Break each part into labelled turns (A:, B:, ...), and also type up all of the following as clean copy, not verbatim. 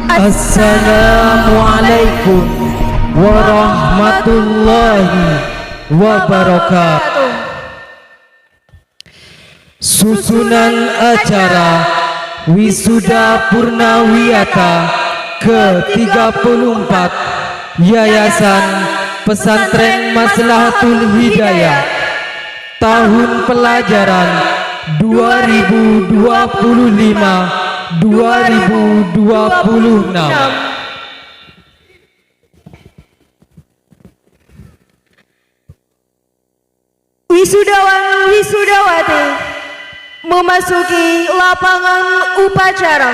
A: Assalamualaikum warahmatullahi wabarakatuh. Susunan acara Wisuda Purnawiyata ke-34 Yayasan Pesantren Maslahatul Hidayah tahun pelajaran 2025-2026.
B: Wisudawan wisudawati memasuki lapangan upacara.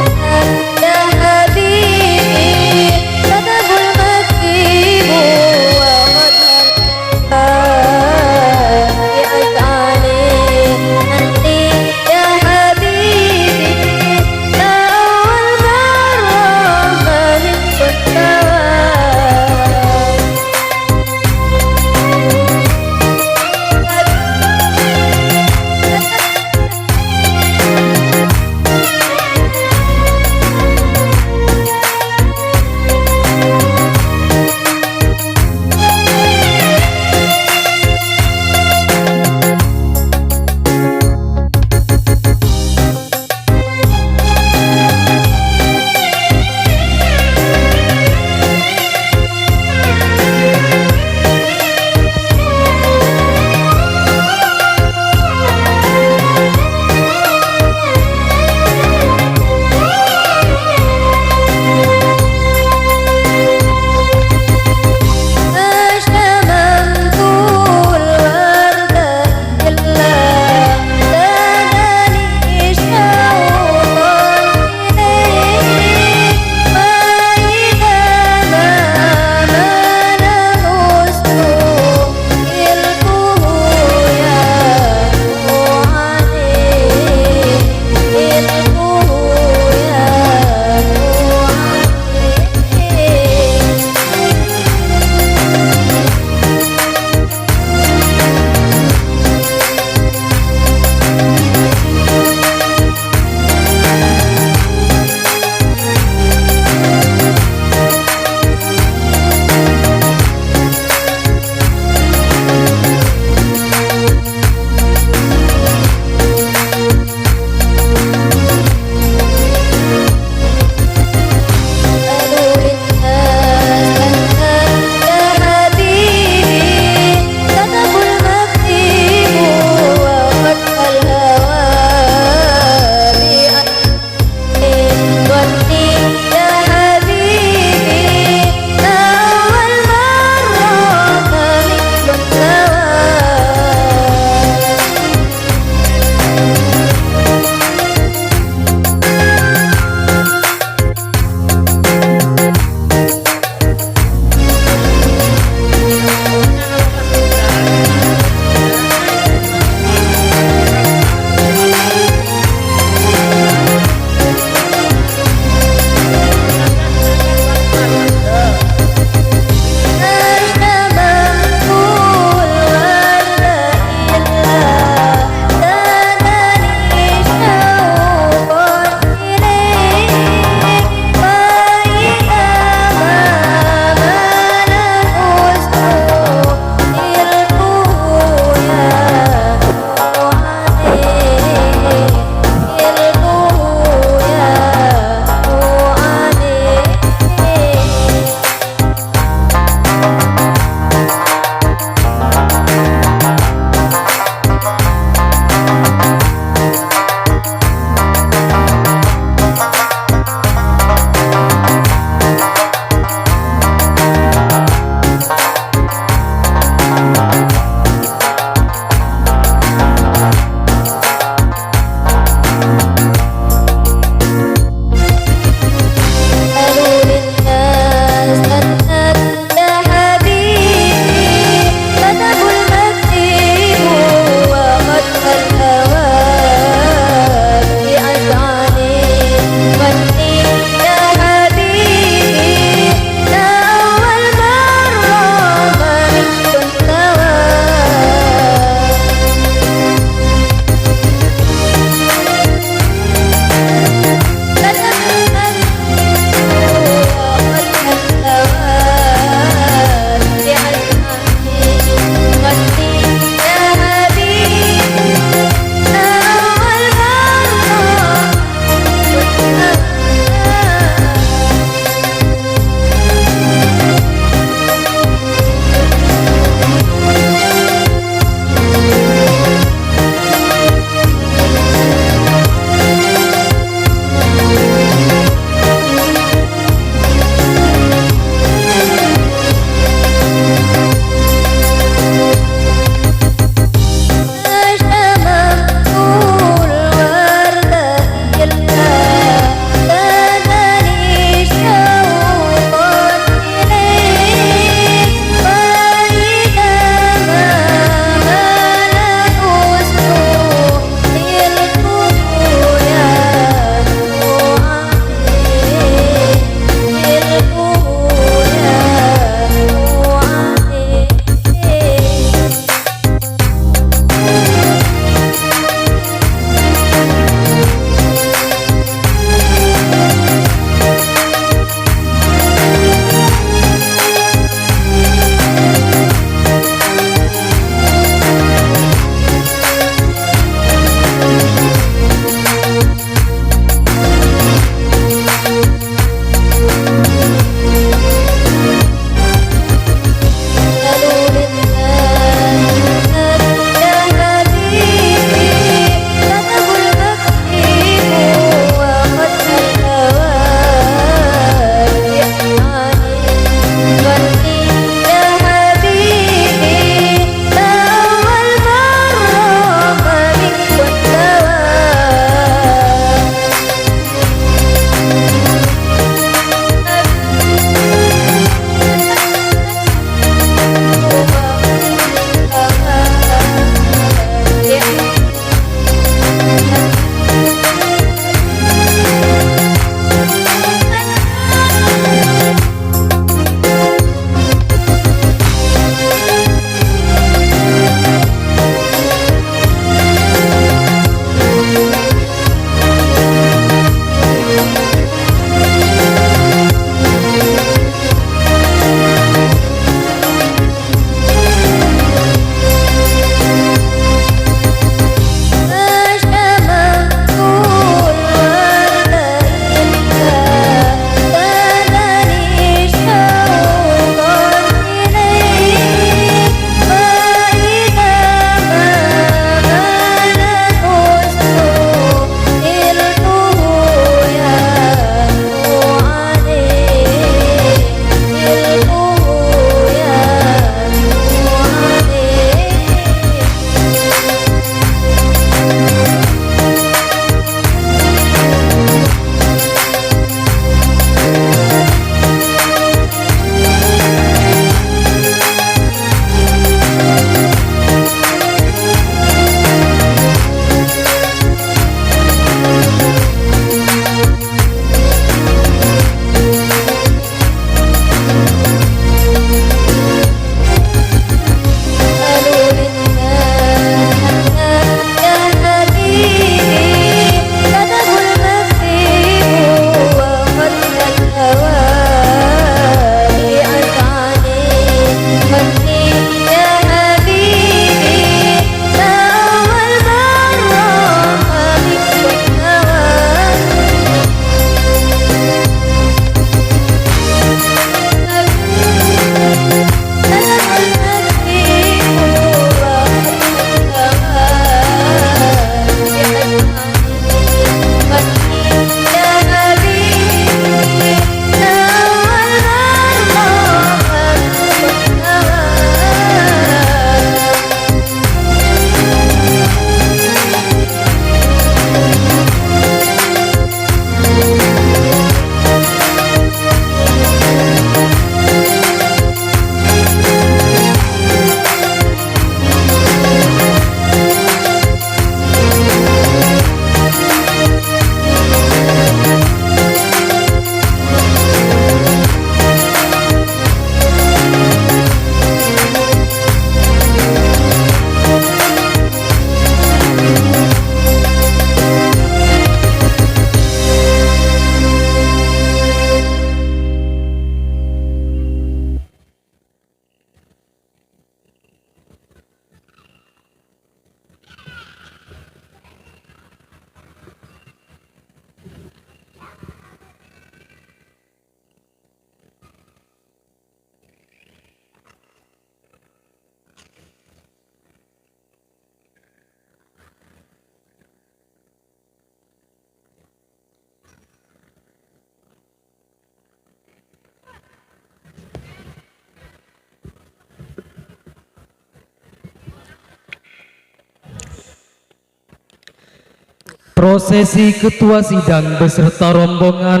A: Prosesi ketua sidang beserta rombongan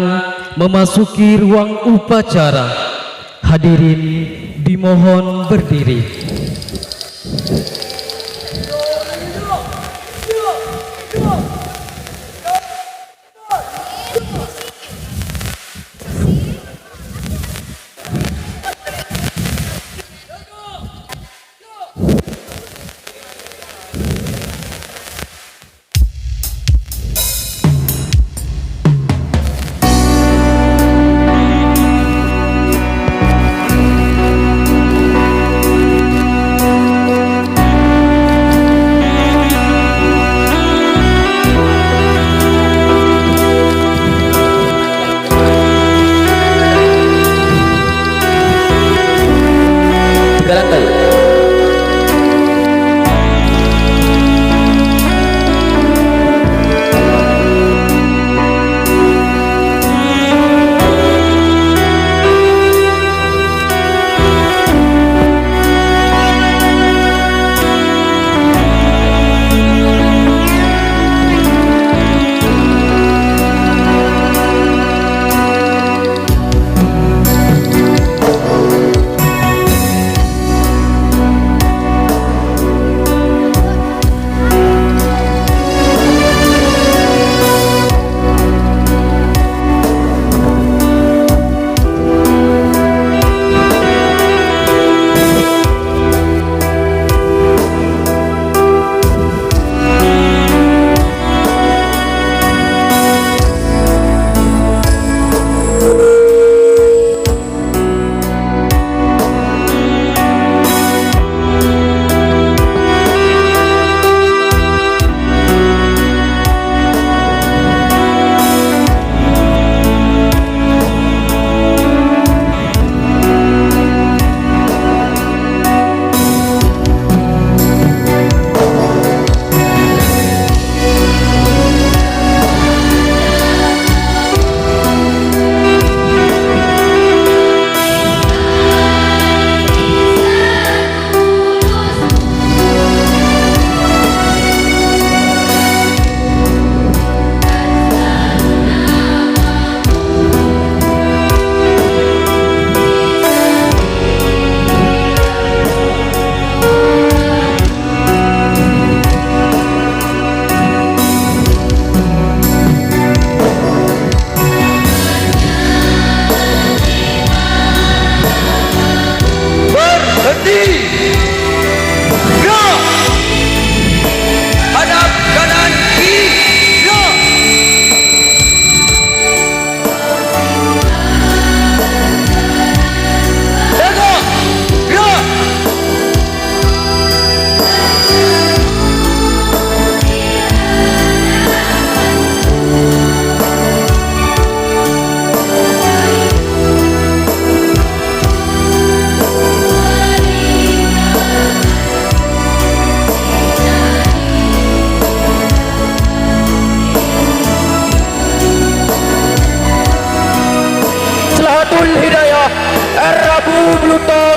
A: memasuki ruang upacara. Hadirin dimohon berdiri.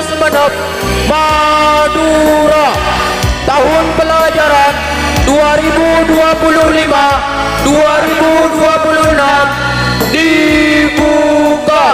C: Sumeneb, Madura. Tahun pelajaran 2025-2026 dibuka.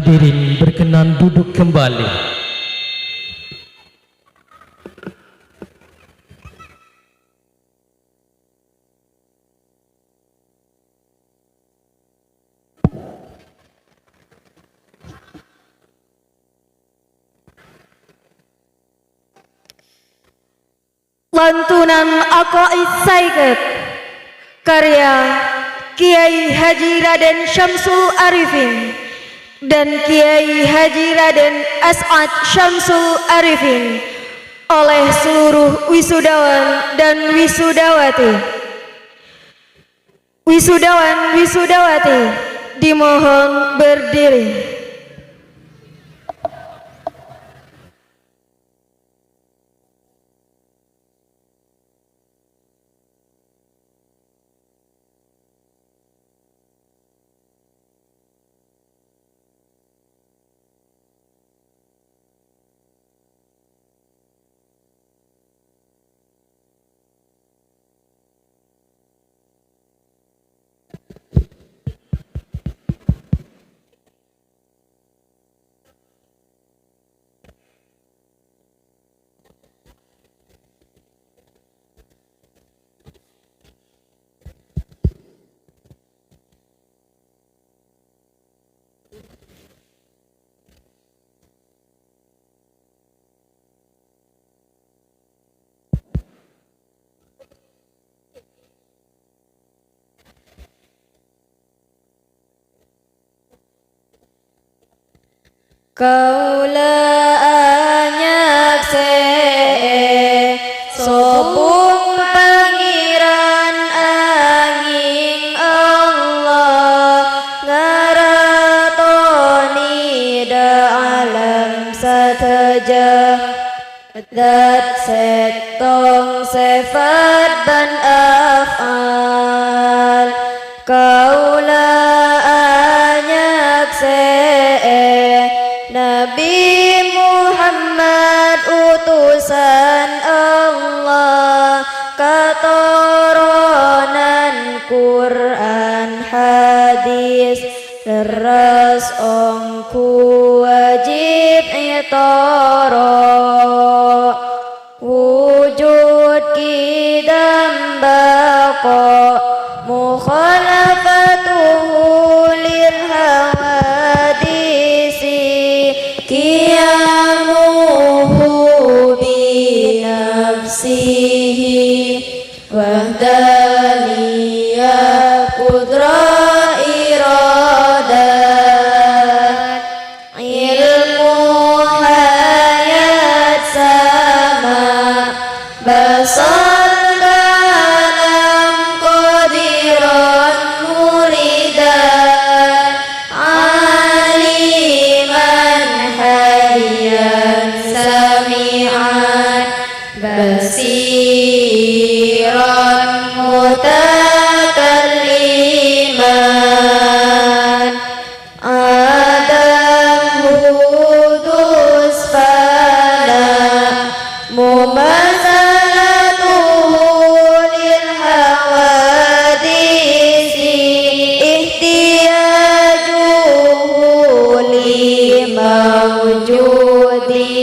A: Hadirin berkenan duduk kembali.
B: Lantunan Aqaid Saiqet karya Kiai Haji Raden Syamsul Arifin dan Kiai Haji Raden As'ad Syamsul Arifin oleh seluruh wisudawan dan wisudawati. Wisudawan wisudawati dimohon berdiri.
D: Kaula anyak se sopung pangeran angin Allah ngaratoni da alam sataja dat setong sifat dan af'al kaula anyak se Nabi Muhammad utusan Allah katoronan Quran hadis leres ongku wajib itoro wujud kidam bako mukhalafatuhu lil hawadisi Qiyamuhu binafsihi wahdaniyah qudrah iradat ilmu hayat sama basar kalam qadiran muridan aliman hayyan sami'an basiran mutakalliman Adam hudus fana mumasalatuhu lil hawadisi ihtiyajuhu li mawjudi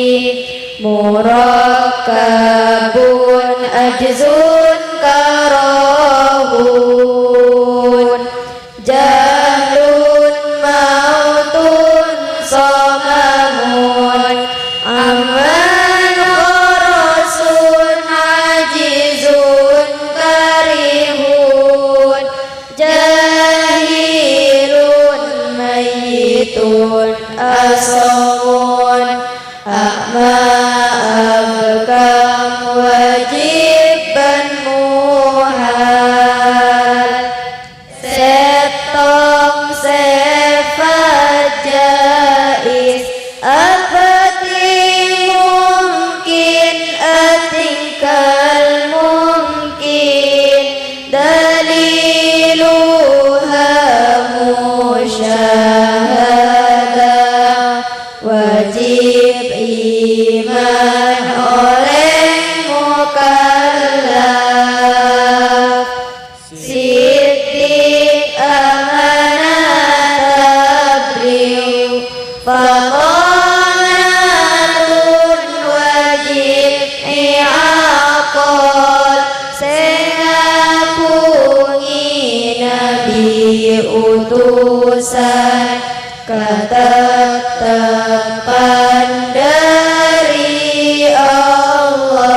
D: murakkabun ajzun karahun jahlun mautun somamun aman kharasun ajizun karihun jahilun mayyitun asamun Ahma abkam utusan ketetapan dari Allah.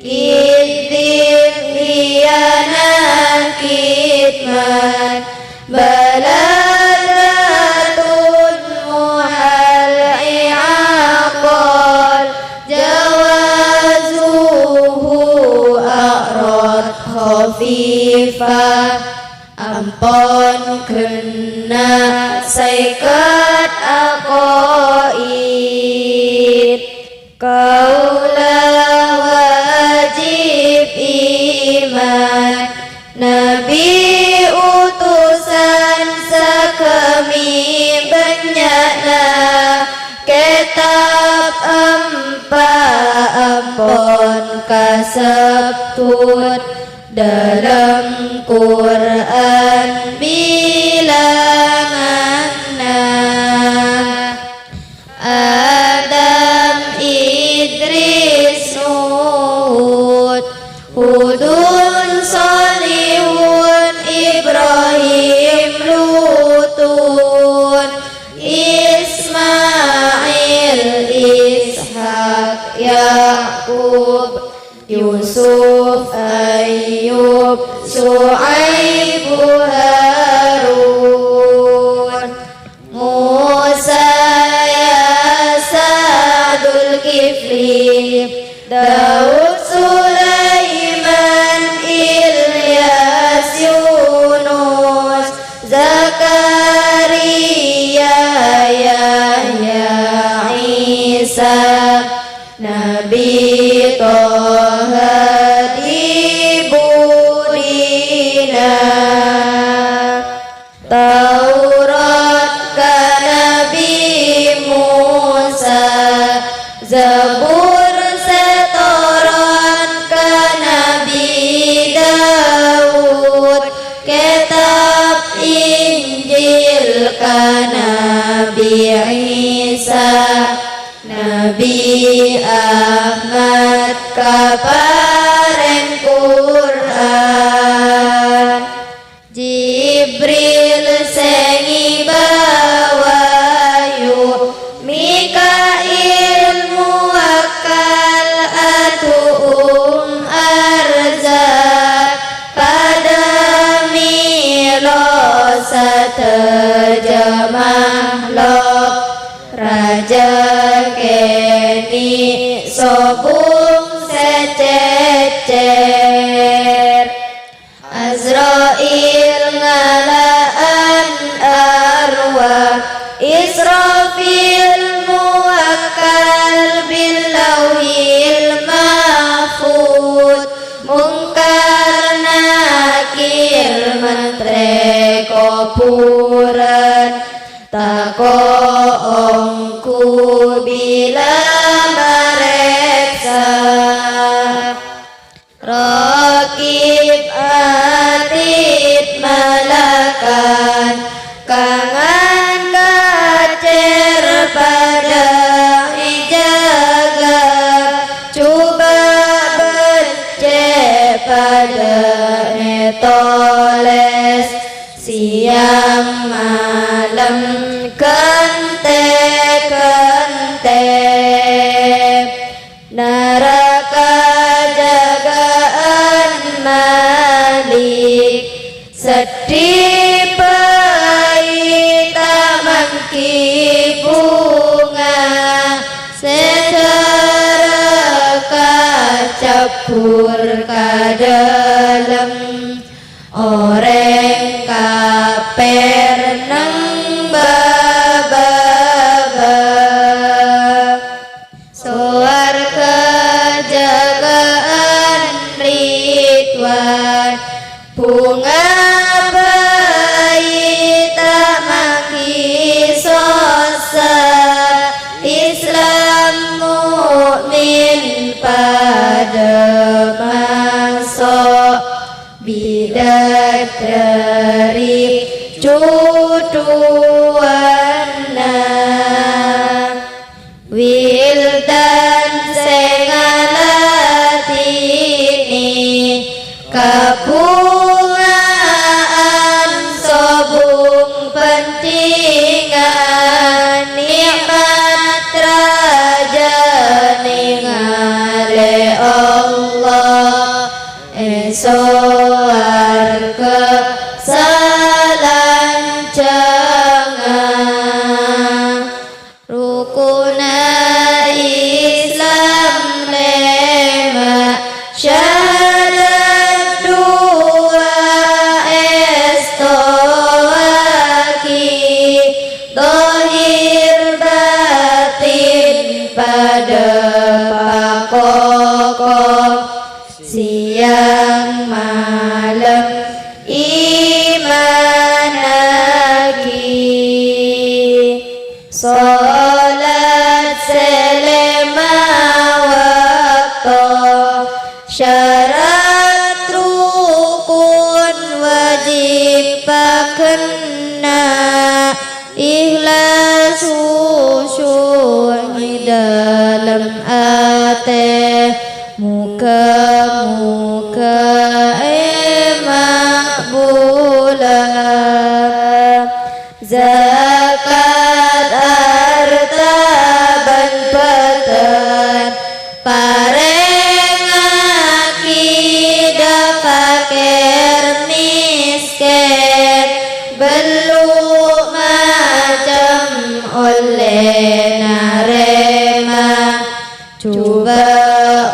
D: Kitin hianan kitman baladatun muhal i'aqal jawazuhu a'rad khafifah ampon kena saikat aqaid kaulah wajib iman Nabi utusan sakami banyakna kitab empa ampon kasebut dalam Quran bilanganna Adam Idris Nuh Hudun Salihun Ibrahim Lutun Ismail Ishak Yaqub Yusuf Ayub Su'aib Harun Musa Yasadul Kifli Daud Sulaiman Ilyas Yunus Zakaria Yahya Isa Nabi Toha dibudina Taurat ka Nabi Musa Zabur setoran ka Nabi Daud Kitab Injil ka Nabi Isa Nabi Ahmad kapareng Quran Jibril sengi bawayu Mikail muwakkal atu'um arzak pada milo saterjemah lok Raja keni sobung sececer Azrail ngalaan arwah Israfil muwakkal billauhil mahfud Mungkar nakir mentre kopuran Tako ongku bila mereksa Rakib atid malakan Kangan kacer pada ijaga Cuba becek pada etoles Siang malam kente-kente Neraka jagaan Malik Sedih pahit mangki bunga Secara kacapur kadalem Orang kaper nang bababa Soar kejagaan Ridwan Bunga bayi tak maki sosa Islam mukmin pada masuk ate muka-muka makbula zakat harta ban peten pareng akidah fakir miskin belum macam oleh narema coba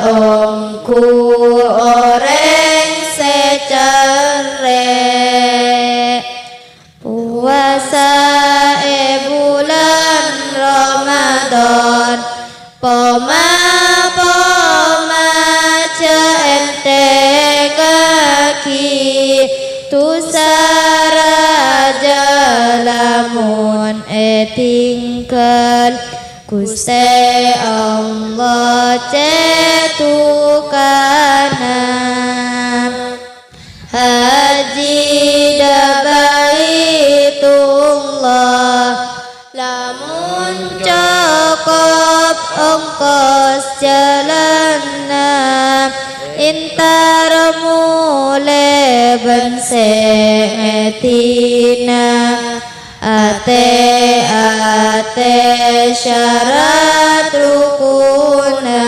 D: ongku orang secere puasa bulan Ramadan poma ceente kaki tu saraja lamun tinggal Gusti Allah cetukana haji da baitullah lamun cukup ongkos jalanna intar mule bense etina ate syarat rukuna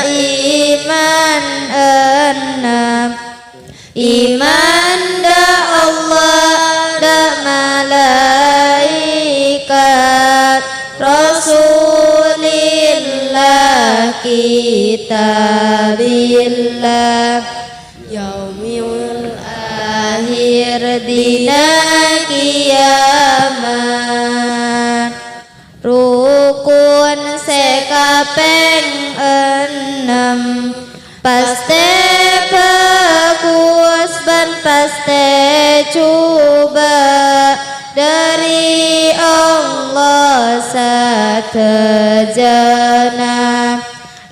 D: iman enam iman da Allah da malaikat Rasulillah kitabillah yaumil akhir dina kiamat rukun sekapeng enam paste bagus ban paste coba dari Allah satajana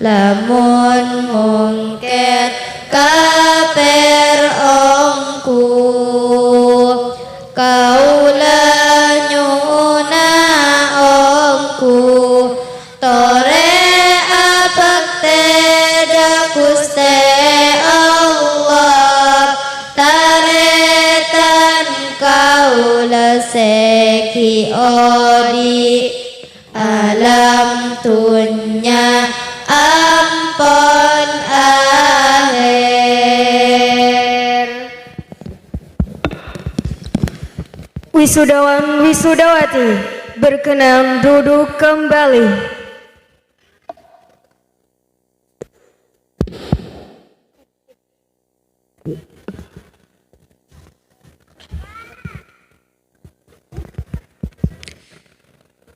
D: lamun mungkin kaper ongku kaula nyuna ongku tore abakte da Gusti Allah taretan kaula seki odi alam dunya ampun akhir.
B: Wisudawan wisudawati berkenan duduk kembali.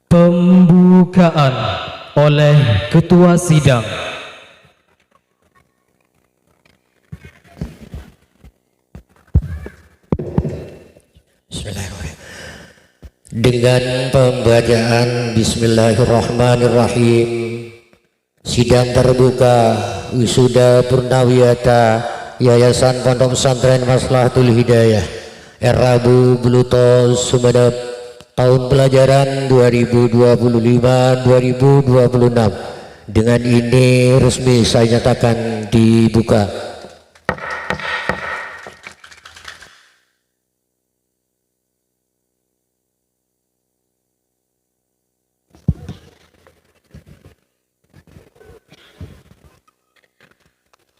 A: Pembukaan oleh Ketua Sidang.
E: Dengan pembacaan Bismillahirrahmanirrahim, sidang terbuka wisuda Purnawiyata Yayasan Pondok Pesantren Maslahatul Hidayah Rabu Bluto Sumeneb tahun pelajaran 2025-2026 dengan ini resmi saya nyatakan dibuka.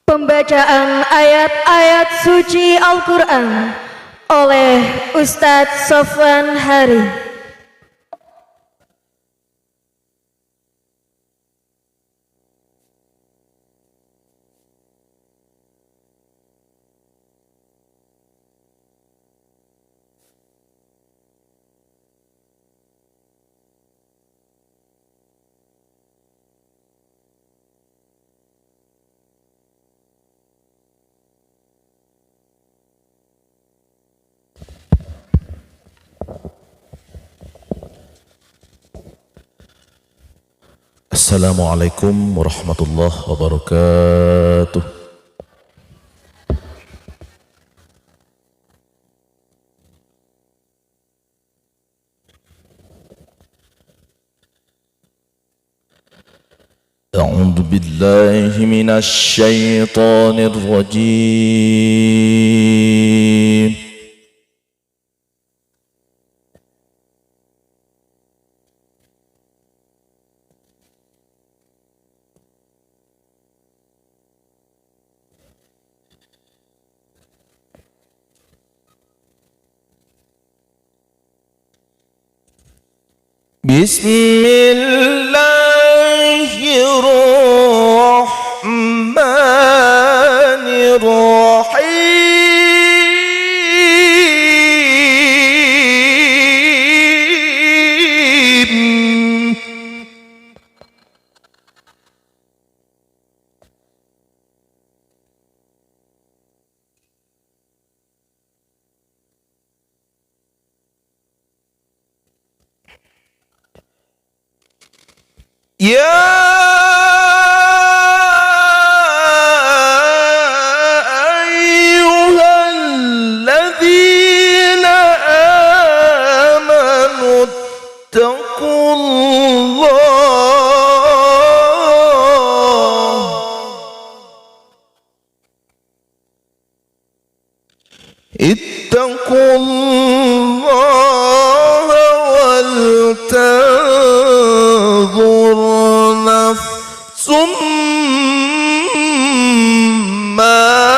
B: Pembacaan ayat-ayat suci Al-Quran oleh Ustadz Sofwan Hari.
F: Assalamualaikum warahmatullahi wabarakatuh. أعوذ بالله من الشيطان الرجيم بسم الله الرحمن الرحيم يا أيها الذين آمنوا اتقوا الله ولتنظر نفس ما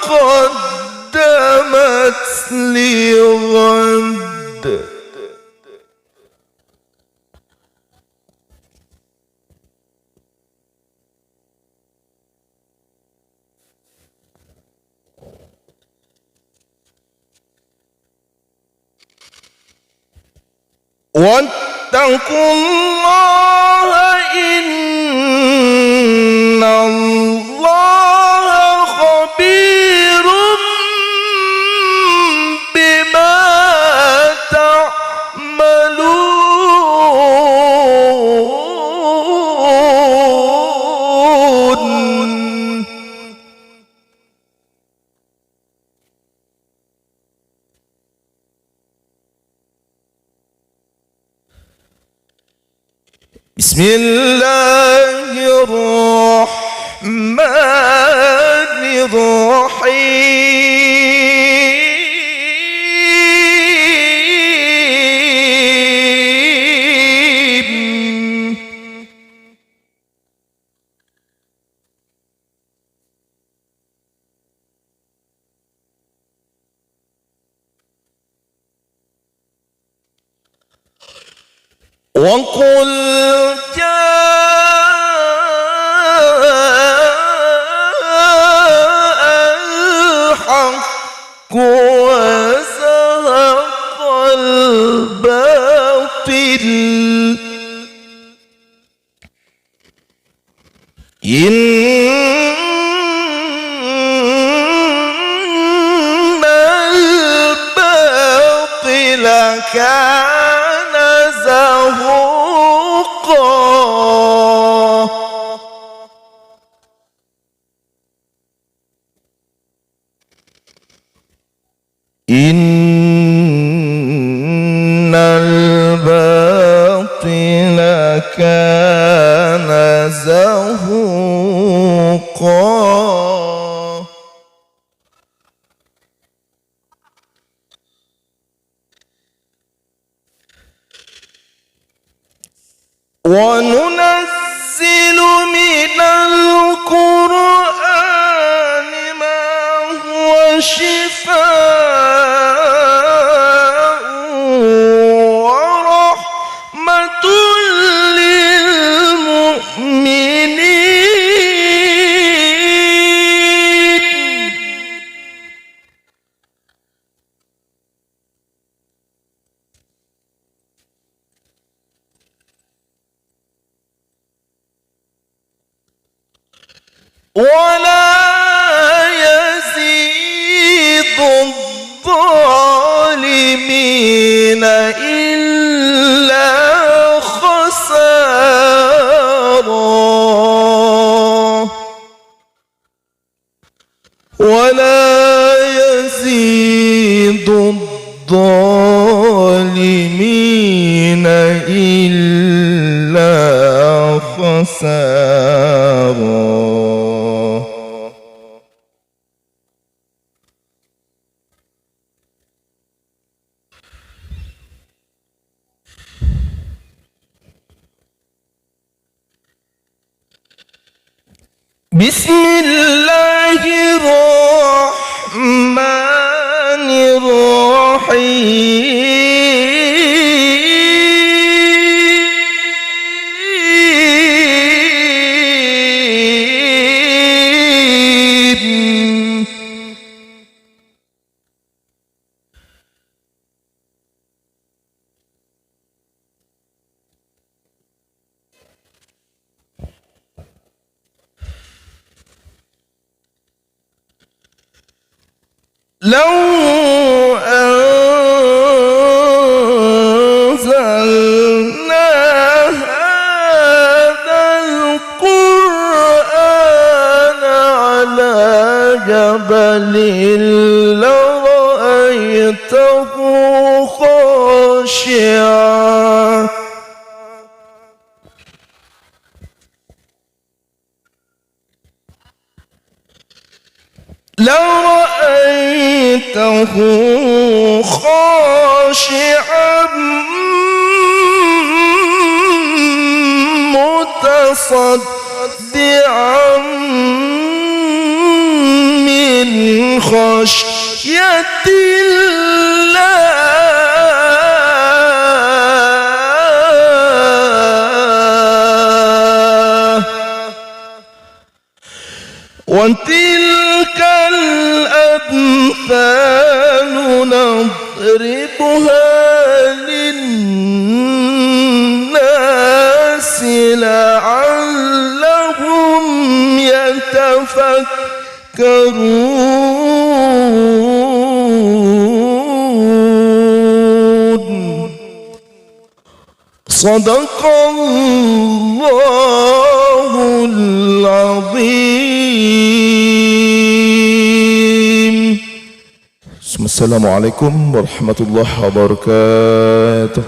F: قدمت لغد واتقوا الله إن الله خبير بما تعملون بسم الله الرحمن الرحيم وقل جاء الحق وزهق الباطل إن الباطل كان زهوقا إن الباطل كان زهوقا وننزل من القرآن ما هو شفاء ورحمة للمؤمنين ولا يزيد الظالمين إلا خسارا ولا يزيد الظالمين إلا خسارا خسارا. بسم الله الرحمن الرحيم. لو أنزلنا هذا القرآن على جبل لرأيته خاشعا لرأيته خاشعا متصدعا من خشية الله. وتلك الأمثال نضربها للناس لعلهم يتفكرون. صدق الله العظيم. السلام عليكم ورحمة الله وبركاته.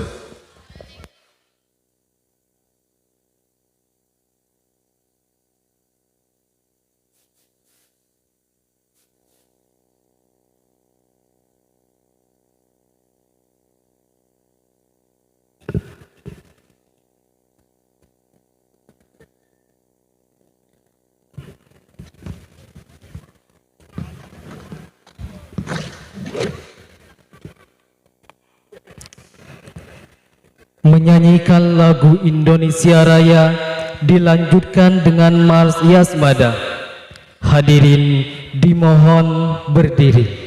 A: Menyanyikan lagu Indonesia Raya dilanjutkan dengan Mars Yasmada. Hadirin dimohon berdiri.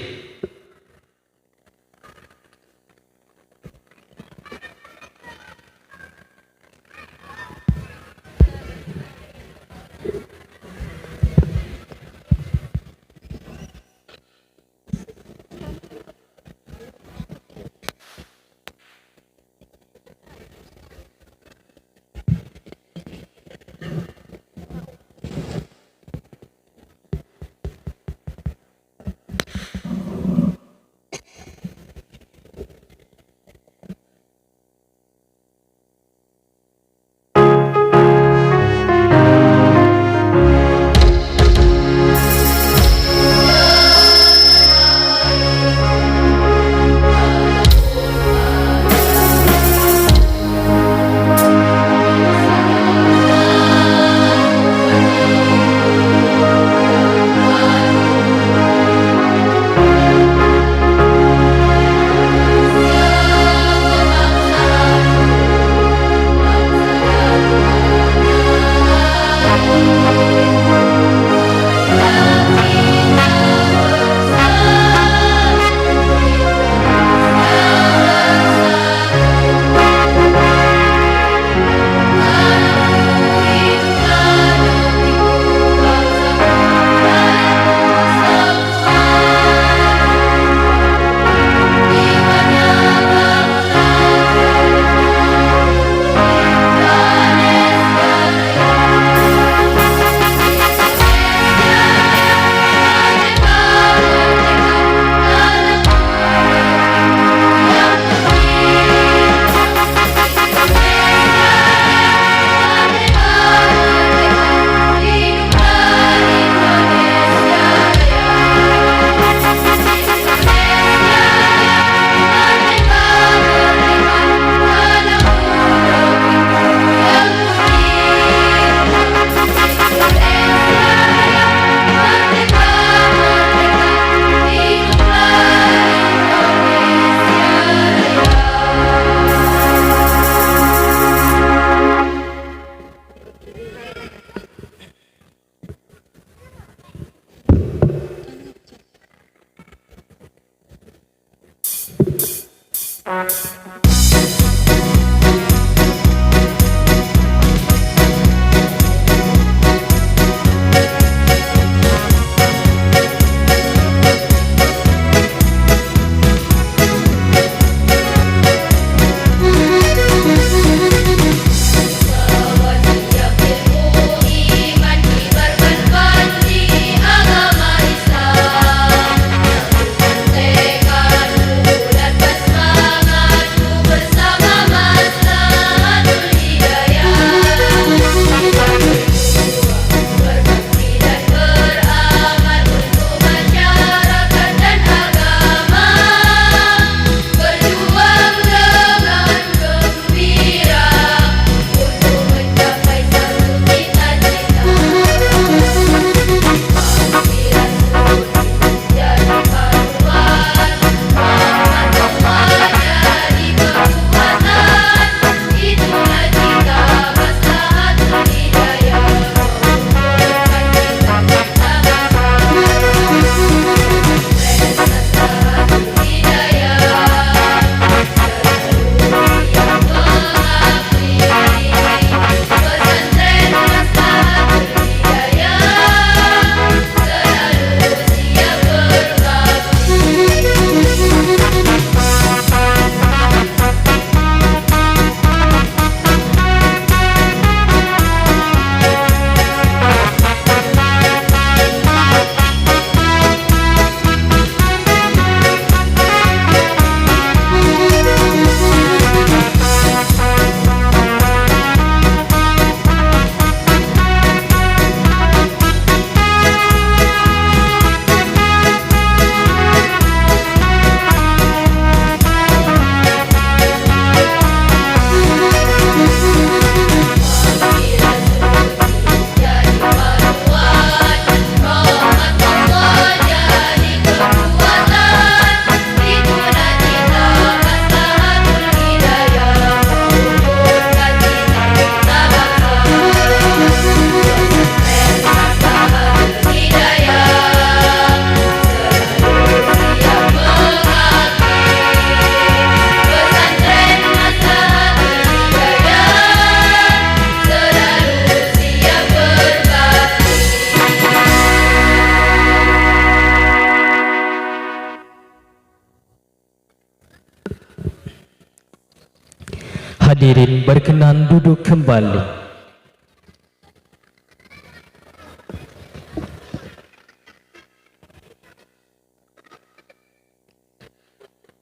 A: Hadirin berkenan duduk kembali.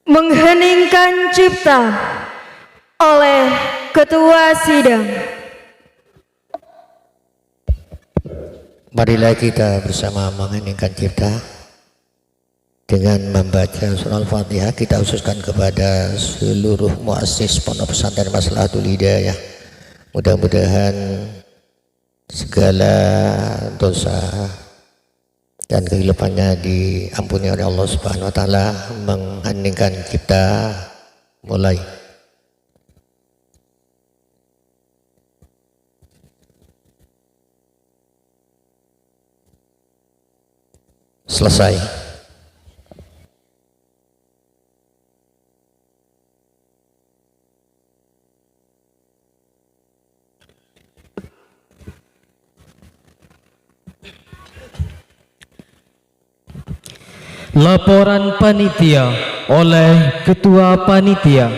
B: Mengheningkan cipta oleh Ketua Sidang.
E: Marilah kita bersama mengheningkan cipta dengan membaca surah Al-Fatihah. Kita khususkan kepada seluruh muassis Pondok Pesantren Maslahatul Hidayah. Mudah-mudahan segala dosa dan kehilafannya diampuni oleh Allah Subhanahu wa taala. Mengheningkan cipta mulai. Selesai.
A: Laporan panitia oleh Ketua Panitia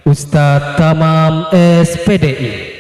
A: Ustadz Tamam SPDI.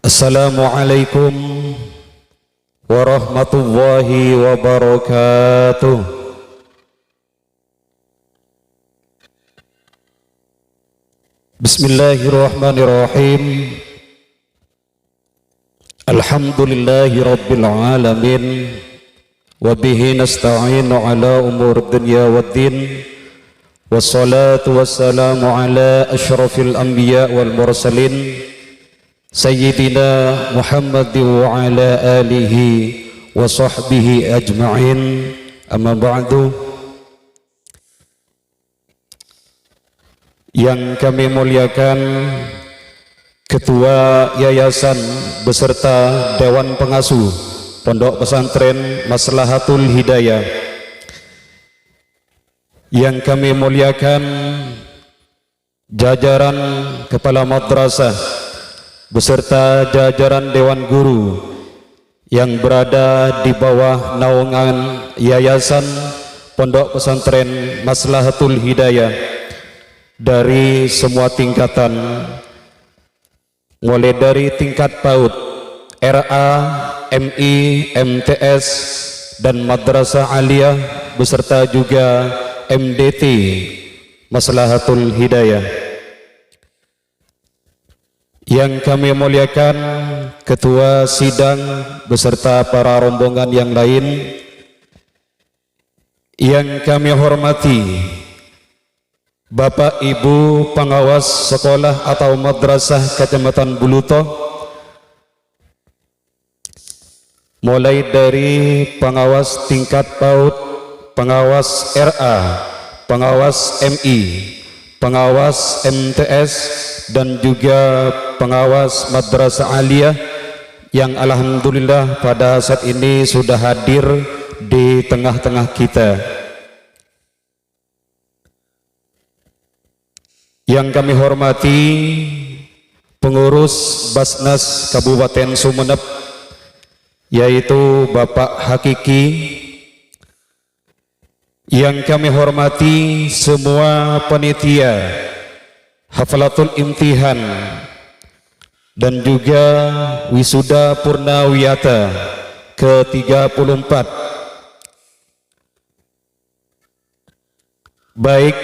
G: Assalamualaikum warahmatullahi wabarakatuh. Bismillahirrahmanirrahim. Alhamdulillahi rabbil alamin. Wabihi nasta'inu ala umur dunya waddin. Wassalatu wassalamu ala ashrafil anbiya wal mursalin Sayyidina Muhammad wa ala alihi wa sahbihi ajma'in. Amma ba'du. Yang kami muliakan Ketua Yayasan beserta Dewan Pengasuh Pondok Pesantren Maslahatul Hidayah, yang kami muliakan jajaran Kepala Madrasah beserta jajaran Dewan Guru yang berada di bawah naungan Yayasan Pondok Pesantren Maslahatul Hidayah dari semua tingkatan, mulai dari tingkat PAUD, RA, MI, MTS, dan Madrasah Aliyah beserta juga MDT Maslahatul Hidayah. Yang kami muliakan Ketua Sidang beserta para rombongan yang lain. Yang kami hormati Bapak Ibu pengawas sekolah atau madrasah Kecamatan Buluto, mulai dari pengawas tingkat PAUD, pengawas RA, pengawas MI, pengawas MTS, dan juga pengawas Madrasah Aliyah yang alhamdulillah pada saat ini sudah hadir di tengah-tengah kita. Yang kami hormati pengurus Basnas Kabupaten Sumeneb, yaitu Bapak Hakiki. Yang kami hormati semua panitia Haflatul Imtihan dan juga Wisuda Purnawiyata ke-34, baik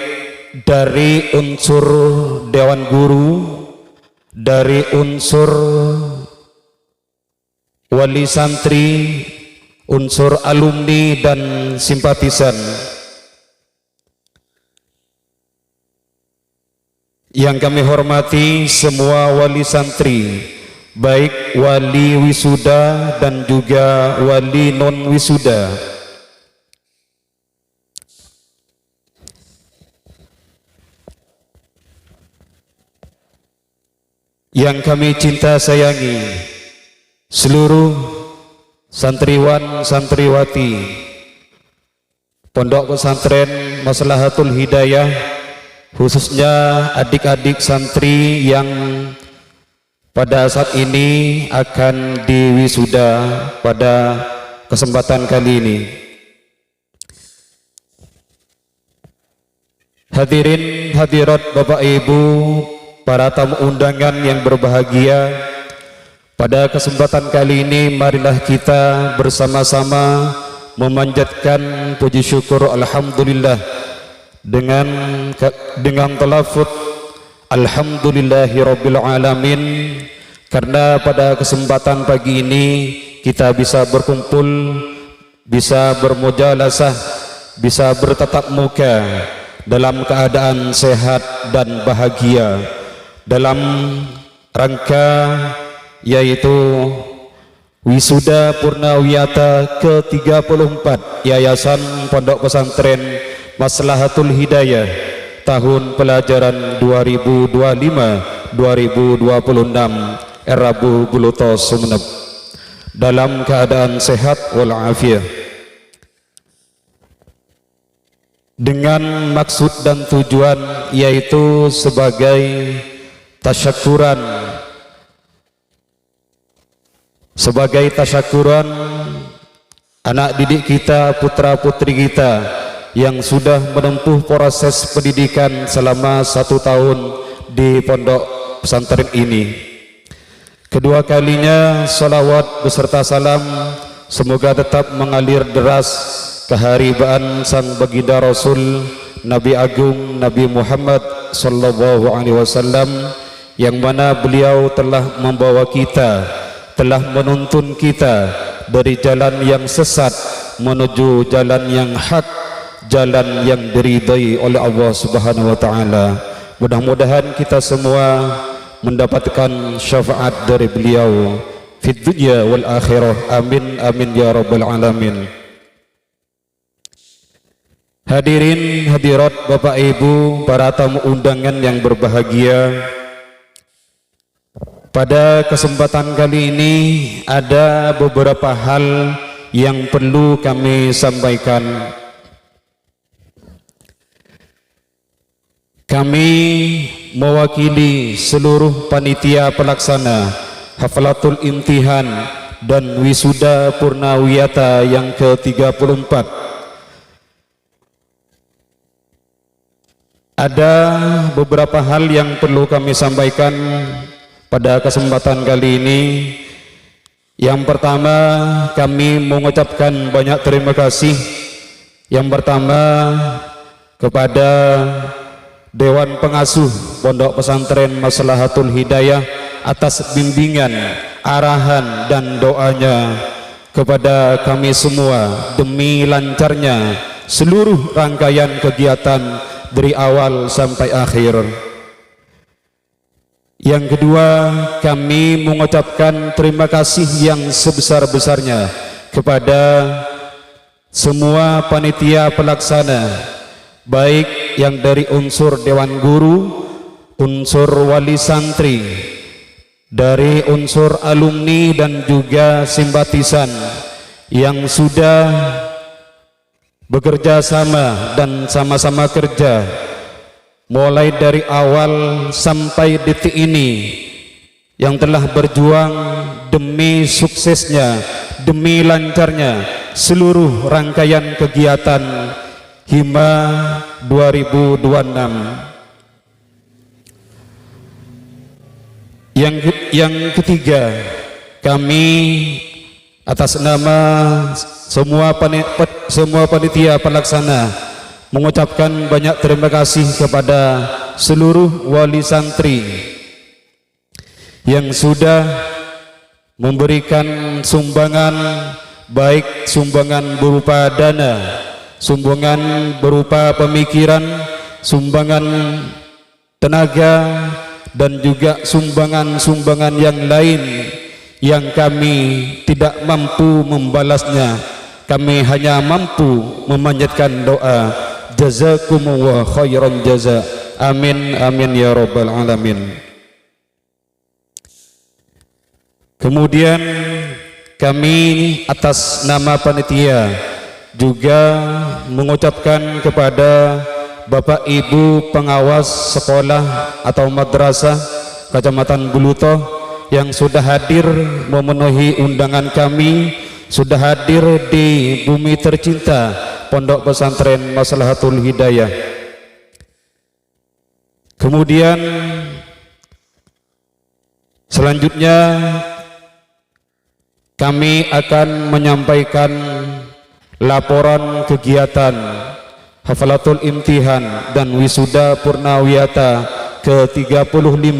G: dari unsur Dewan Guru, dari unsur wali santri, unsur alumni dan simpatisan. Yang kami hormati semua wali santri, baik wali wisuda dan juga wali non wisuda. Yang kami cinta sayangi, seluruh santriwan santriwati Pondok Pesantren Maslahatul Hidayah, khususnya adik-adik santri yang pada saat ini akan diwisuda pada kesempatan kali ini. Hadirin hadirat Bapak Ibu, para tamu undangan yang berbahagia, pada kesempatan kali ini marilah kita bersama-sama memanjatkan puji syukur alhamdulillah dengan talafut alhamdulillahirabbil alamin, karena pada kesempatan pagi ini kita bisa berkumpul, bisa bermujalasah, bisa bertatap muka dalam keadaan sehat dan bahagia dalam rangka yaitu wisuda Purnawiyata ke-34 Yayasan Pondok Pesantren Maslahatul Hidayah tahun pelajaran 2025-2026 Rabu Buluto Sumeneb dalam keadaan sehat walafiat, dengan maksud dan tujuan yaitu sebagai tasyakuran, anak didik kita, putra putri kita yang sudah menempuh proses pendidikan selama 1 tahun di pondok pesantren ini. Kedua kalinya salawat beserta salam semoga tetap mengalir deras keharibaan sang baginda Rasul Nabi Agung Nabi Muhammad sallallahu alaihi wasallam, yang mana beliau telah membawa kita, telah menuntun kita dari jalan yang sesat menuju jalan yang hak, jalan yang diridai oleh Allah Subhanahu wa taala. Mudah-mudahan kita semua mendapatkan syafaat dari beliau fid dunya wal akhirah. Amin amin ya rabbal alamin. Hadirin hadirat Bapak Ibu, para tamu undangan yang berbahagia, pada kesempatan kali ini ada beberapa hal yang perlu kami sampaikan. Kami mewakili seluruh panitia pelaksana Haflatul Imtihan dan Wisuda Purnawiyata yang ke-34. Ada beberapa hal yang perlu kami sampaikan pada kesempatan kali ini. Yang pertama, kami mengucapkan banyak terima kasih. Yang pertama kepada Dewan Pengasuh Pondok Pesantren Maslahatul Hidayah atas bimbingan, arahan dan doanya kepada kami semua demi lancarnya seluruh rangkaian kegiatan dari awal sampai akhir. Yang kedua, kami mengucapkan terima kasih yang sebesar-besarnya kepada semua panitia pelaksana, baik yang dari unsur Dewan Guru, unsur wali santri, dari unsur alumni dan juga simpatisan yang sudah bekerja sama dan sama-sama kerja mulai dari awal sampai detik ini, yang telah berjuang demi suksesnya, demi lancarnya seluruh rangkaian kegiatan HIMA 2026. Yang ketiga, kami atas nama semua panitia pelaksana mengucapkan banyak terima kasih kepada seluruh wali santri yang sudah memberikan sumbangan, baik sumbangan berupa dana, sumbangan berupa pemikiran, sumbangan tenaga, dan juga sumbangan-sumbangan yang lain yang kami tidak mampu membalasnya. Kami hanya mampu memanjatkan doa. Jazakumullah khairan jaza. Amin amin ya rabbal alamin. Kemudian kami atas nama panitia juga mengucapkan kepada Bapak Ibu pengawas sekolah atau madrasah Kecamatan Buluto yang sudah hadir memenuhi undangan kami, sudah hadir di bumi tercinta Pondok Pesantren Maslahatul Hidayah. Kemudian selanjutnya kami akan menyampaikan laporan kegiatan Hafalatul Imtihan dan Wisuda Purnawiyata ke-35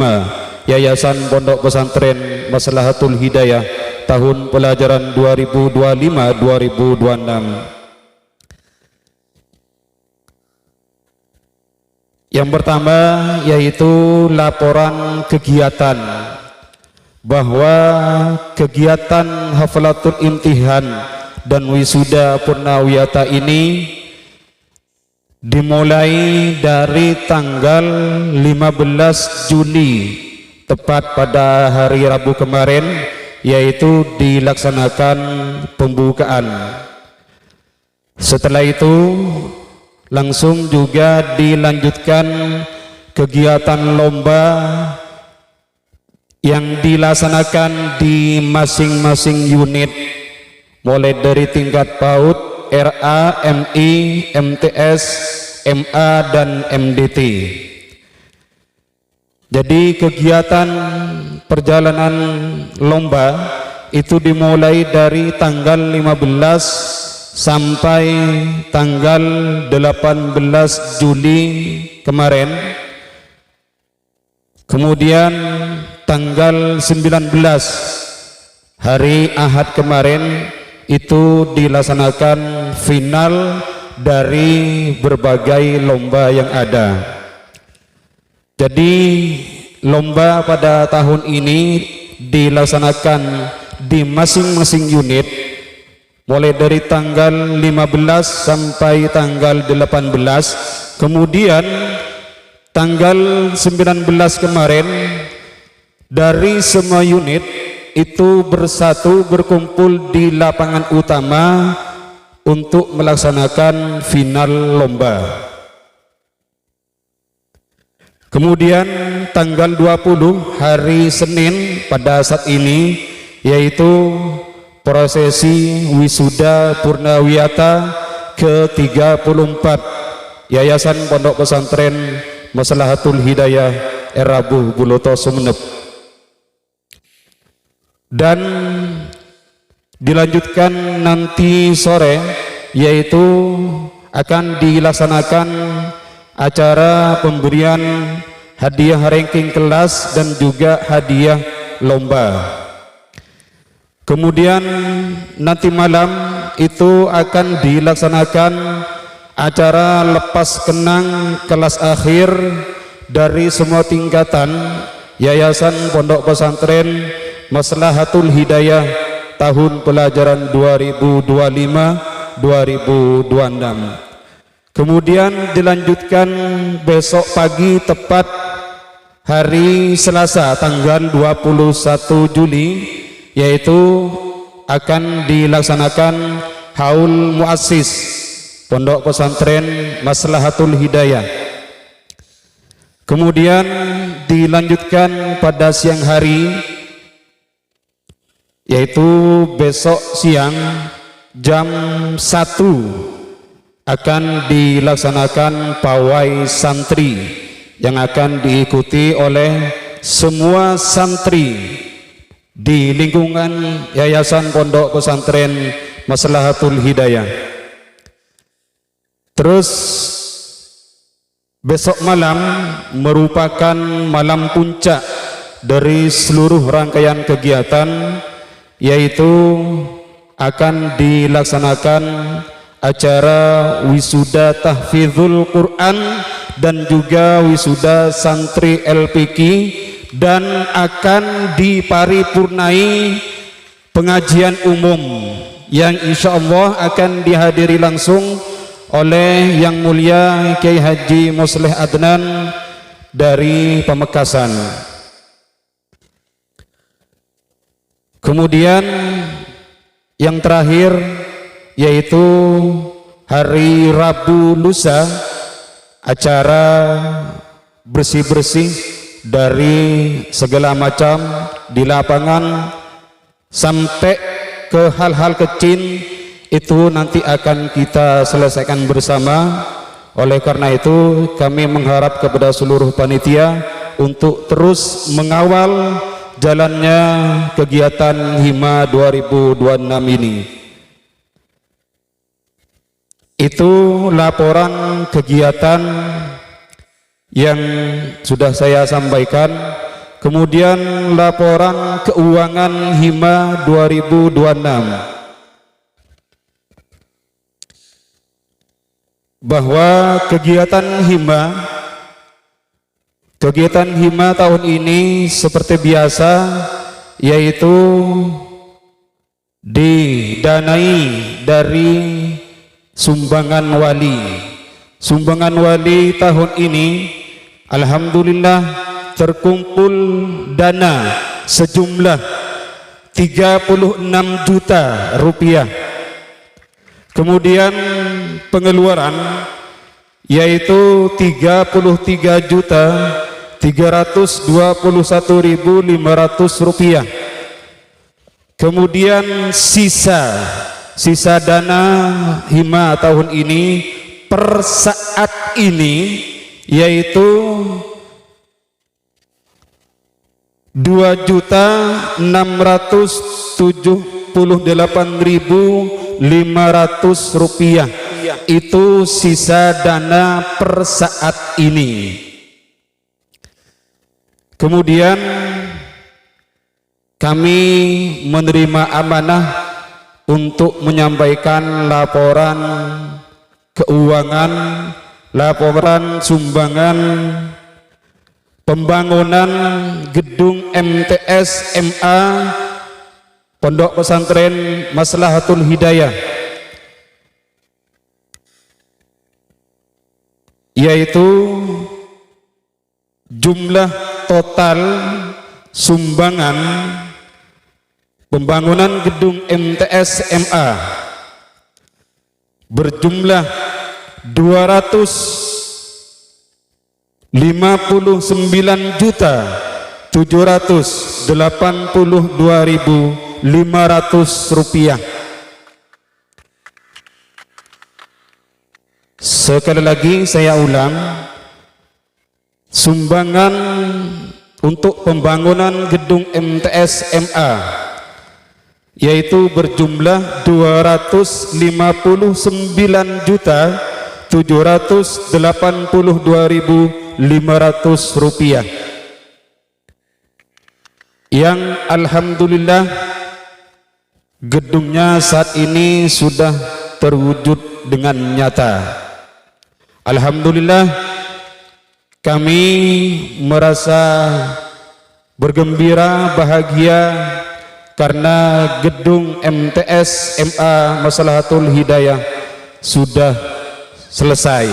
G: Yayasan Pondok Pesantren Maslahatul Hidayah tahun pelajaran 2025-2026. Yang pertama yaitu laporan kegiatan, bahwa kegiatan Hafalatul Imtihan dan Wisuda Purnawiyata ini dimulai dari tanggal 15 Juni tepat pada hari Rabu kemarin, yaitu dilaksanakan pembukaan. Setelah itu langsung juga dilanjutkan kegiatan lomba yang dilaksanakan di masing-masing unit, mulai dari tingkat PAUD, RA, MI, MTS, MA, dan MDT. Jadi kegiatan perjalanan lomba itu dimulai dari tanggal 15 sampai tanggal 18 Juli kemarin. Kemudian tanggal 19 hari Ahad kemarin itu dilaksanakan final dari berbagai lomba yang ada. Jadi lomba pada tahun ini dilaksanakan di masing-masing unit mulai dari tanggal 15 sampai tanggal 18. Kemudian tanggal 19 kemarin dari semua unit itu bersatu berkumpul di lapangan utama untuk melaksanakan final lomba. Kemudian tanggal 20 hari Senin pada saat ini yaitu prosesi wisuda Purnawiyata ke-34 Yayasan Pondok Pesantren Maslahatul Hidayah Erabuh Buluto Sumeneb, dan dilanjutkan nanti sore yaitu akan dilaksanakan acara pemberian hadiah ranking kelas dan juga hadiah lomba. Kemudian nanti malam itu akan dilaksanakan acara lepas kenang kelas akhir dari semua tingkatan Yayasan Pondok Pesantren Maslahatul Hidayah tahun pelajaran 2025-2026. Kemudian dilanjutkan besok pagi tepat hari Selasa tanggal 21 Juli yaitu akan dilaksanakan haul muassis Pondok Pesantren Maslahatul Hidayah. Kemudian dilanjutkan pada siang hari yaitu besok siang jam 1 akan dilaksanakan pawai santri yang akan diikuti oleh semua santri di lingkungan Yayasan Pondok Pesantren Maslahatul Hidayah. Terus besok malam merupakan malam puncak dari seluruh rangkaian kegiatan, yaitu akan dilaksanakan acara wisuda tahfidzul Quran dan juga wisuda santri LPQ, dan akan diparipurnai pengajian umum yang insya Allah akan dihadiri langsung oleh Yang Mulia Kiai Haji Mosleh Adnan dari Pamekasan. Kemudian yang terakhir yaitu hari Rabu lusa, acara bersih-bersih dari segala macam di lapangan sampai ke hal-hal kecil itu nanti akan kita selesaikan bersama. Oleh karena itu kami mengharap kepada seluruh panitia untuk terus mengawal jalannya kegiatan HIMA 2026 ini. Itu laporan kegiatan yang sudah saya sampaikan. Kemudian laporan keuangan HIMA 2026, bahwa kegiatan HIMA tahun ini seperti biasa, yaitu didanai dari sumbangan wali. Sumbangan wali tahun ini alhamdulillah terkumpul dana sejumlah 36 juta rupiah. Kemudian pengeluaran yaitu 33 juta 321.500 rupiah. Kemudian sisa dana HIMA tahun ini per saat ini yaitu 2.678.500 rupiah. Itu sisa dana per saat ini. Kemudian kami menerima amanah untuk menyampaikan laporan keuangan, laporan sumbangan pembangunan gedung MTS MA Pondok Pesantren Maslahatul Hidayah, yaitu jumlah total sumbangan pembangunan gedung MTS MA berjumlah 259.782.500 rupiah. Sekali lagi saya ulang, sumbangan untuk pembangunan gedung MTS MA yaitu berjumlah 259.782.500 rupiah, yang alhamdulillah gedungnya saat ini sudah terwujud dengan nyata. Alhamdulillah kami merasa bergembira, bahagia karena gedung MTS MA Maslahatul Hidayah sudah selesai.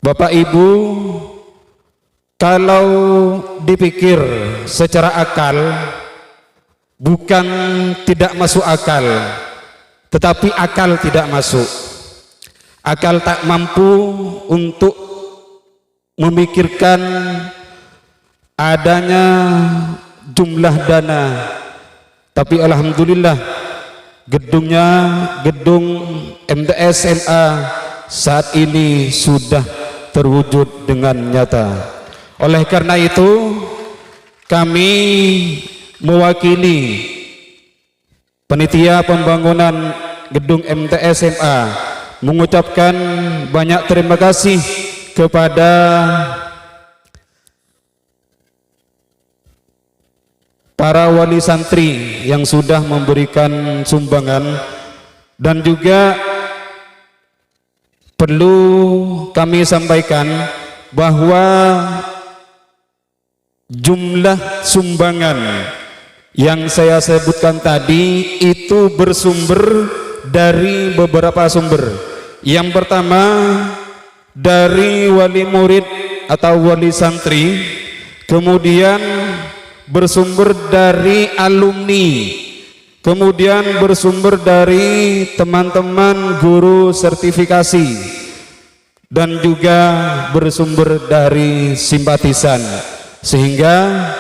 G: Bapak Ibu, kalau dipikir secara akal, bukan tidak masuk akal, tetapi akal tidak masuk. Akal tak mampu untuk memikirkan adanya jumlah dana, tapi alhamdulillah gedung MTS MA saat ini sudah terwujud dengan nyata. Oleh karena itu kami mewakili panitia pembangunan gedung MTS MA mengucapkan banyak terima kasih kepada para wali santri yang sudah memberikan sumbangan, dan juga perlu kami sampaikan bahwa jumlah sumbangan yang saya sebutkan tadi itu bersumber dari beberapa sumber. Yang pertama dari wali murid atau wali santri, kemudian bersumber dari alumni, kemudian bersumber dari teman-teman guru sertifikasi, dan juga bersumber dari simpatisan, sehingga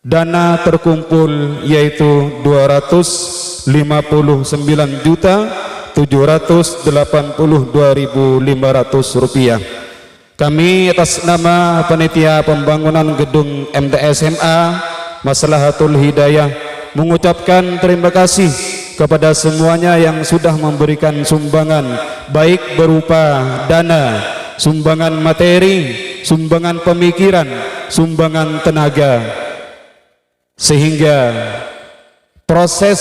G: dana terkumpul yaitu 259.782.500 rupiah. Kami atas nama Panitia Pembangunan Gedung MTSMA Maslahatul Hidayah mengucapkan terima kasih kepada semuanya yang sudah memberikan sumbangan, baik berupa dana, sumbangan materi, sumbangan pemikiran, sumbangan tenaga, sehingga proses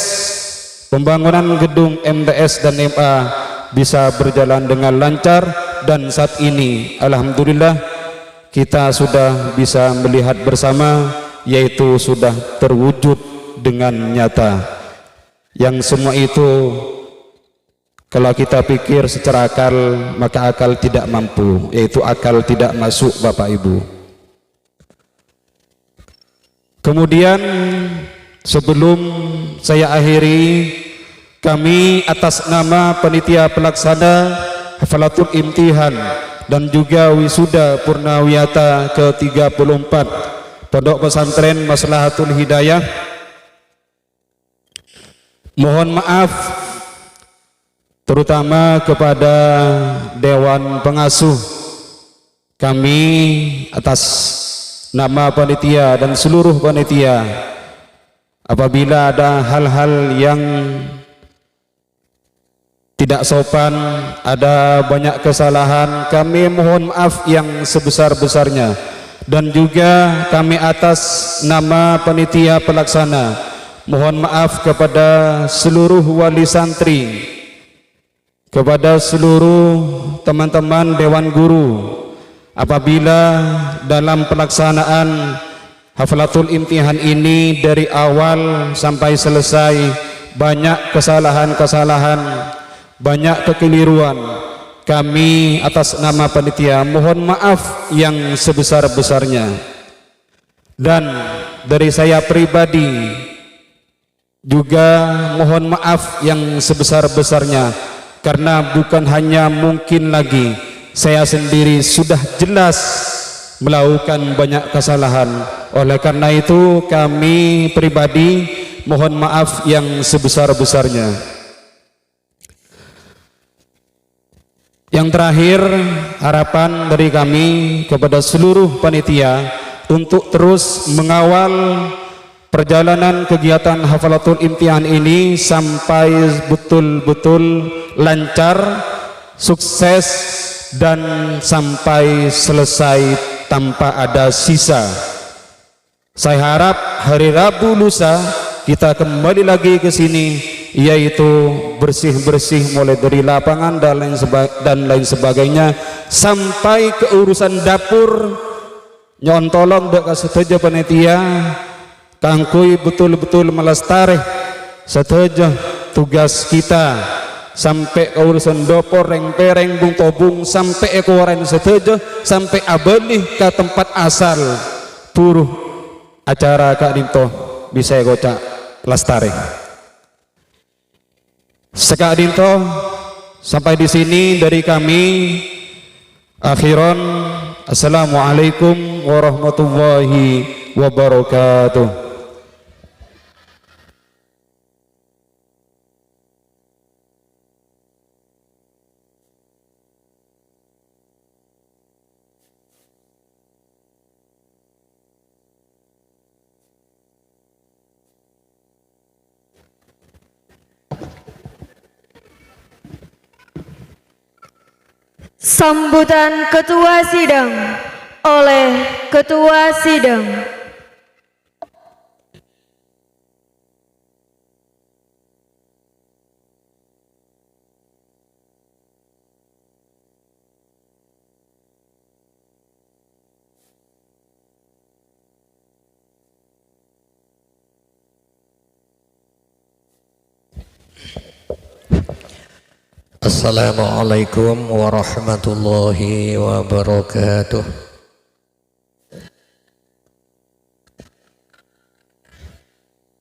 G: pembangunan gedung MTS dan MA bisa berjalan dengan lancar. Dan saat ini alhamdulillah kita sudah bisa melihat bersama, yaitu sudah terwujud dengan nyata. Yang semua itu kalau kita pikir secara akal, maka akal tidak mampu, yaitu akal tidak masuk, Bapak Ibu. Kemudian sebelum saya akhiri, kami atas nama Panitia Pelaksana Hafalatul Imtihan dan juga Wisuda Purnawiyata ke-34 Pondok Pesantren Maslahatul Hidayah mohon maaf terutama kepada Dewan Pengasuh. Kami atas nama panitia dan seluruh panitia, apabila ada hal-hal yang tidak sopan, ada banyak kesalahan, kami mohon maaf yang sebesar-besarnya. Dan juga kami atas nama panitia pelaksana mohon maaf kepada seluruh wali santri, kepada seluruh teman-teman dewan guru, apabila dalam pelaksanaan Hafalatul Imtihan ini dari awal sampai selesai banyak kesalahan-kesalahan, banyak kekeliruan. Kami atas nama panitia mohon maaf yang sebesar-besarnya. Dan dari saya pribadi juga mohon maaf yang sebesar-besarnya, karena bukan hanya mungkin lagi saya sendiri sudah jelas melakukan banyak kesalahan. Oleh karena itu kami pribadi mohon maaf yang sebesar-besarnya. Yang terakhir, harapan dari kami kepada seluruh panitia untuk terus mengawal perjalanan kegiatan Hafalatul Imtihan ini sampai betul-betul lancar, sukses, dan sampai selesai tanpa ada sisa. Saya harap hari Rabu lusa kita kembali lagi ke sini, yaitu bersih-bersih mulai dari lapangan dan lain sebagainya sampai ke urusan dapur. Nyontolong dek setuju panitia kangkui betul-betul melestari setuju tugas kita sampai ke urusan dapur reng-pereng bung tobung sampai ekoran setuju sampai abelih ke tempat asal puruh acara Kak Dinto bisa gocak lestari. Sekak Dinto, sampai di sini dari kami. Akhiran, assalamualaikum warahmatullahi wabarakatuh.
B: Sambutan Ketua Sidang oleh Ketua Sidang.
E: Assalamualaikum warahmatullahi wabarakatuh.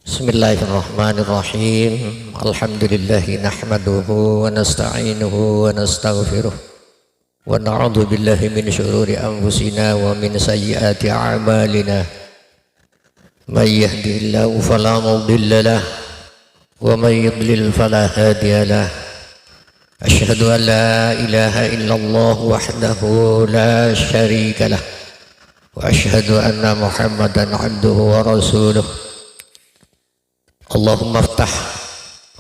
E: Bismillahirrahmanirrahim. Alhamdulillahi nahmaduhu wa nasta'inuhu wa nastaghfiruh wa na'udzu billahi min syururi anfusina wa min sayyiati a'malina. May yahdihillahu fala mudilla lahu wa may yudlil fala hadiya lahu. Asyhadu an la ilaha illallah wahdahu la syarika lah wa asyhadu anna Muhammadan abduhu wa rasuluh. Allahumma aftah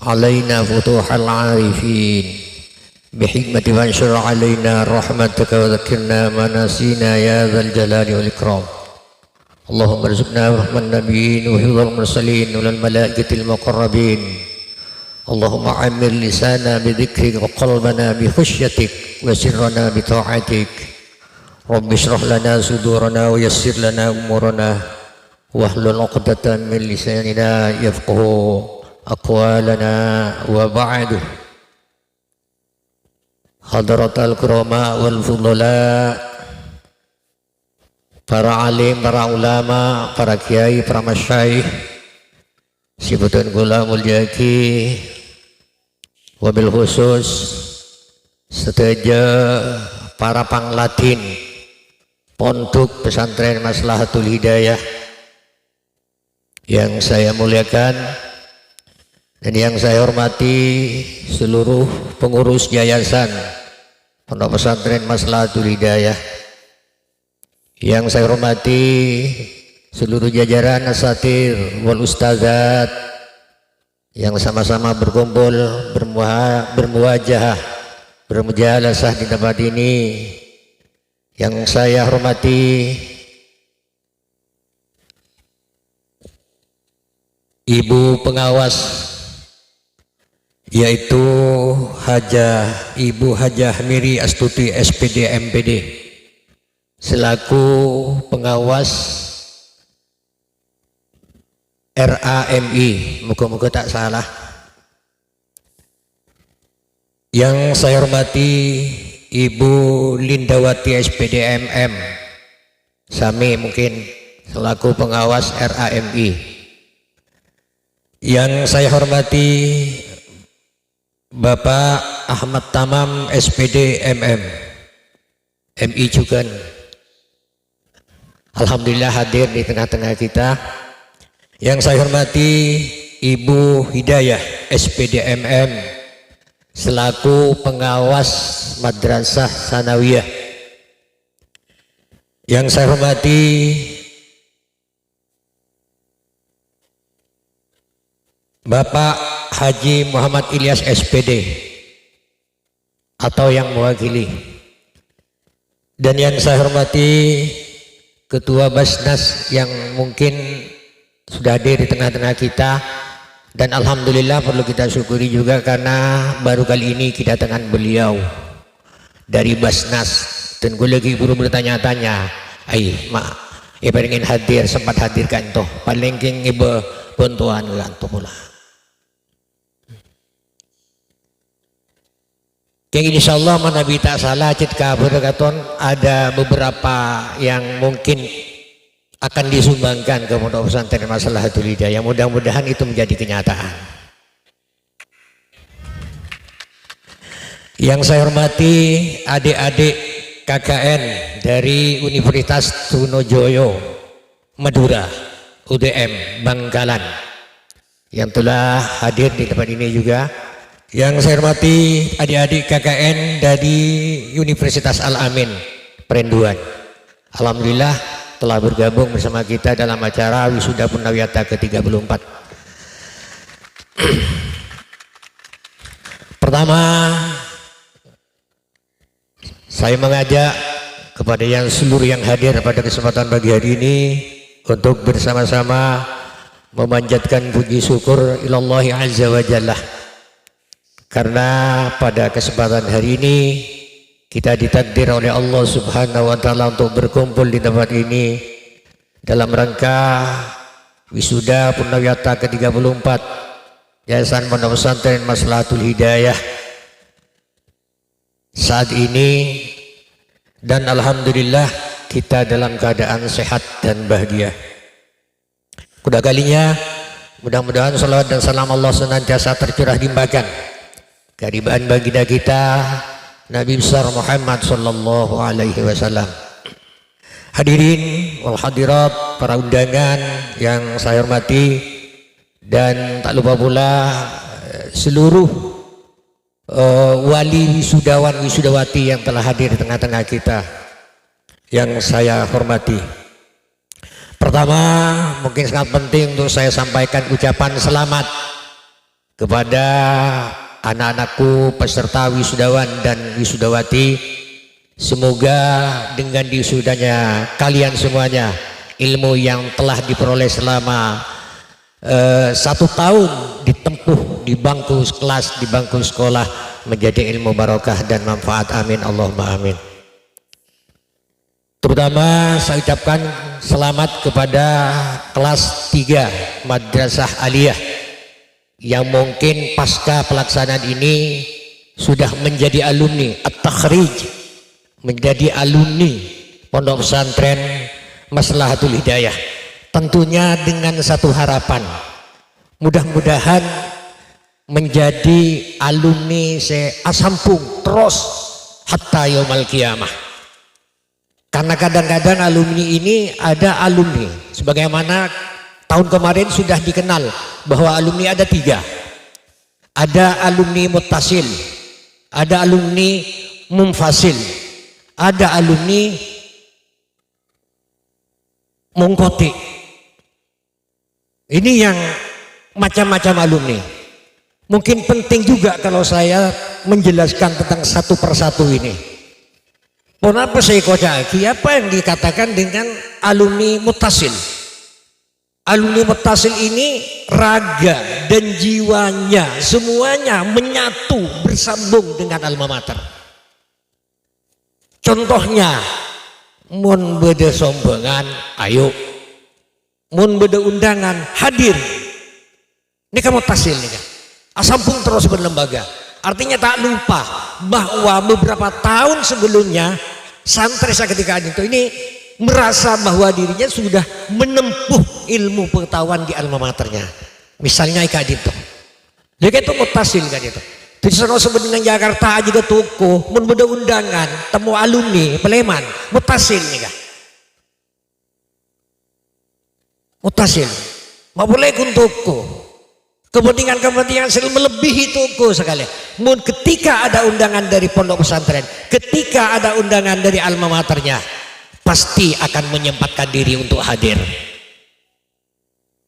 E: alaina futuhal arifin bihikmati wanshur alaina rahmataka wa dzakirna manasina ya dzal jalali wal ikram. Allahumma arzuqna rahman nabiyyin wa hifdzal mursalin wal malaikatil muqarrabin. Allahumma amir lisana bidzikrik wa qalbana bi khusyyatik wa sirrana bi ta'atik. Rabbi shrah lana sudurana wa yassir lana umurana wahlul 'uqdatam min lisanina yafqahu aqwalana wa ba'du. Hadratal kurama wal fudala, para alim, para ulama, para kiai, para masyayikh, Sibutun Gula Mulyaki, wabil khusus seteja para panglatin pondok pesantren Maslahatul Hidayah yang saya muliakan dan yang saya hormati, seluruh pengurus yayasan Pondok Pesantren Maslahatul Hidayah, yang saya hormati seluruh jajaran asatir wal ustazat yang sama-sama berkumpul bermuajah bermujalasah di tempat ini, yang saya hormati Ibu pengawas, yaitu Ibu Hajah Miri Astuti SPD MPD selaku pengawas RAMI, moga-moga tak salah. Yang saya hormati Ibu Lindawati SPD MM Sami, mungkin selaku pengawas RAMI. Yang saya hormati Bapak Ahmad Tamam SPD MM MI juga, alhamdulillah hadir di tengah-tengah kita. Yang saya hormati Ibu Hidayah SPD MM selaku pengawas Madrasah Sanawiyah. Yang saya hormati Bapak Haji Muhammad Ilyas SPD atau yang mewakili, dan yang saya hormati Ketua Basnas yang mungkin sudah hadir di tengah-tengah kita, dan alhamdulillah perlu kita syukuri juga karena baru kali ini kedatangan beliau dari Basnas, dan gue lagi buru bertanya-tanya, pengen hadir, sempat hadirkan toh paling king ibu bantuan lantuh pula. Yang insyaallah manabi tak salah cit kabar katon ada beberapa yang mungkin akan disumbangkan ke Pondok Pesantren Maslahatul Hidayah. Mudah-mudahan itu menjadi kenyataan. Yang saya hormati adik-adik KKN dari Universitas Trunojoyo Madura UDM Bangkalan yang telah hadir di tempat ini juga. Yang saya hormati adik-adik KKN dari Universitas Al-Amin Perenduan, alhamdulillah telah bergabung bersama kita dalam acara Wisuda Purnawiyata ke-34. Pertama, saya mengajak kepada yang seluruh yang hadir pada kesempatan pagi hari ini untuk bersama-sama memanjatkan puji syukur ilallahi azza wa jalla, karena pada kesempatan hari ini kita ditakdir oleh Allah Subhanahu wa Ta'ala untuk berkumpul di tempat ini dalam rangka Wisuda Purnawiyata ke-34 Yayasan Pondok Pesantren Maslahatul Hidayah saat ini, dan alhamdulillah kita dalam keadaan sehat dan bahagia. Kedua kalinya, mudah-mudahan salawat dan salam Allah senantiasa tercurah limpahkan dari bahan baginda kita Nabi besar Muhammad sallallahu alaihi wasallam. Hadirin wal hadirat, para undangan yang saya hormati, dan tak lupa pula seluruh wali wisudawan wisudawati yang telah hadir di tengah-tengah kita yang saya hormati. Pertama, mungkin sangat penting untuk saya sampaikan ucapan selamat kepada anak-anakku peserta wisudawan dan wisudawati. Semoga dengan diwisudanya kalian semuanya, ilmu yang telah diperoleh selama 1 tahun ditempuh di bangku kelas, di bangku sekolah, menjadi ilmu barokah dan manfaat. Amin Allahumma amin. Terutama saya ucapkan selamat kepada kelas 3 Madrasah Aliyah yang mungkin pasca pelaksanaan ini sudah menjadi alumni at-takhrij, menjadi alumni Pondok Pesantren Maslahatul Hidayah. Tentunya dengan satu harapan, mudah-mudahan menjadi alumni seasampung terus hatta yaumul qiyamah. Karena kadang-kadang alumni ini ada alumni, sebagaimana tahun kemarin sudah dikenal bahwa alumni ada 3. Ada alumni muttasil, ada alumni munfasil, ada alumni mungkoti. Ini yang macam-macam alumni. Mungkin penting juga kalau saya menjelaskan tentang satu persatu ini. Kenapa saya kocaki? Apa yang dikatakan dengan alumni muttasil? Alumni muttasil ini raga dan jiwanya semuanya menyatu, bersambung dengan alma mater. Contohnya, mun beda sombongan, ayo. Mun beda undangan, hadir. Ini kan muttasil nih kan. Asampung terus berlembaga. Artinya tak lupa bahwa beberapa tahun sebelumnya santri saya ketika itu ini merasa bahwa dirinya sudah menempuh ilmu pengetahuan di alma maternya. Misalnya Ika Adito. Dia itu muttasil kan itu. Di sana sebenarnya Jakarta juga toko, mun beda undangan, temu alumni, peleman, muttasil nih kan. Muttasil. Mau boleh kun toko. Kepentingan-kepentingan melebihi toko sekali. Mun ketika ada undangan dari pondok pesantren, ketika ada undangan dari alma maternya, pasti akan menyempatkan diri untuk hadir.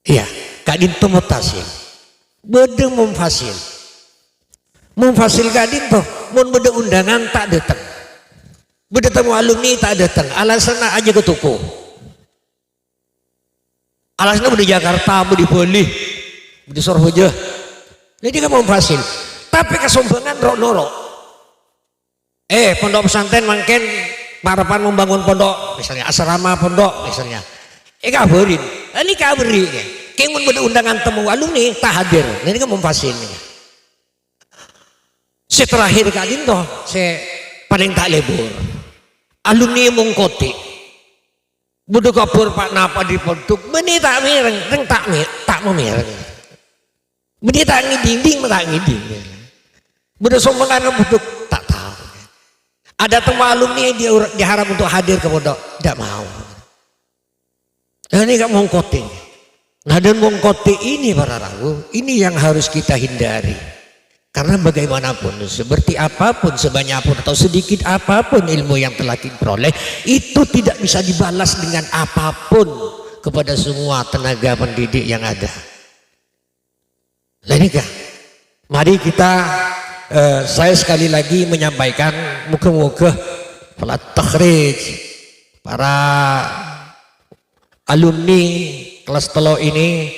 E: Iya, kadin itu muttasil. Beda munfasil. Munfasil kadin tuh, mun beda undangan tak datang. Beda temu alumni tak datang. Alasannya aja ke toko. Alasannya beda Jakarta, beda Bali, beda Surabaya. Jadi kan munfasil. Tapi kesombongan rok-norok. Pondok pesantren mungkin harapan membangun pondok, misalnya asrama pondok misalnya. Kabarin. Ini kabari. Kayak mun beda undangan temu alumni tak hadir. Ini kan munfasil. Terakhir kadin toh, saya paling tak lebur. Alumni mungkoti. Budu kabur Pak Napa di pondok. Beni tak mireng, tak mau mireng. Beni tak ngiding, tak ngiding. Budu sombongan budu tak tahu. Ada temu alumni yang diharap untuk hadir ke pondok, tidak mau. Nah, ini kan mungkoti. Nah, dan mungkoti ini para ragu, ini yang harus kita hindari. Karena bagaimanapun, seperti apapun, sebanyak apapun atau sedikit apapun ilmu yang telah kita peroleh, itu tidak bisa dibalas dengan apapun kepada semua tenaga pendidik yang ada. Nah ini kah? Mari kita, saya sekali lagi menyampaikan, muka-muka para takhrij, para alumni kelas telo ini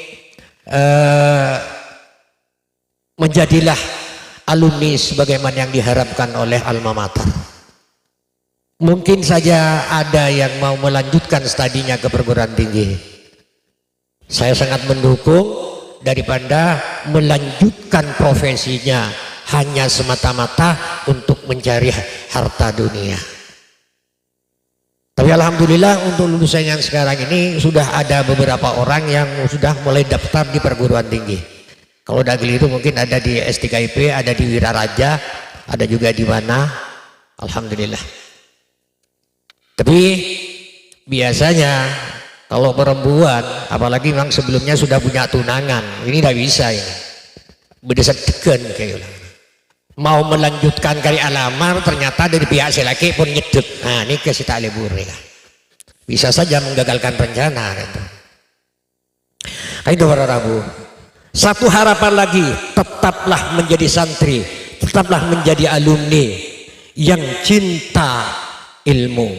E: menjadilah alumni sebagaimana yang diharapkan oleh alma mater. Mungkin saja ada yang mau melanjutkan studinya ke perguruan tinggi. Saya sangat mendukung daripada melanjutkan profesinya hanya semata-mata untuk mencari harta dunia. Tapi alhamdulillah untuk lulusan yang sekarang ini sudah ada beberapa orang yang sudah mulai daftar di perguruan tinggi. Kalau udah keliru mungkin ada di S3IP, ada di Wiraraja, ada juga di mana. Alhamdulillah. Tapi biasanya kalau perempuan, apalagi memang sebelumnya sudah punya tunangan, ini tidak bisa ini. Berdasar tekan kayak gitu. Mau melanjutkan kali alamar ternyata dari pihak si laki pun nyedek. Nah ini kasih tak libur ya. Bisa saja menggagalkan rencana gitu. Itu para Rabu. Satu harapan lagi, tetaplah menjadi santri, tetaplah menjadi alumni yang cinta ilmu.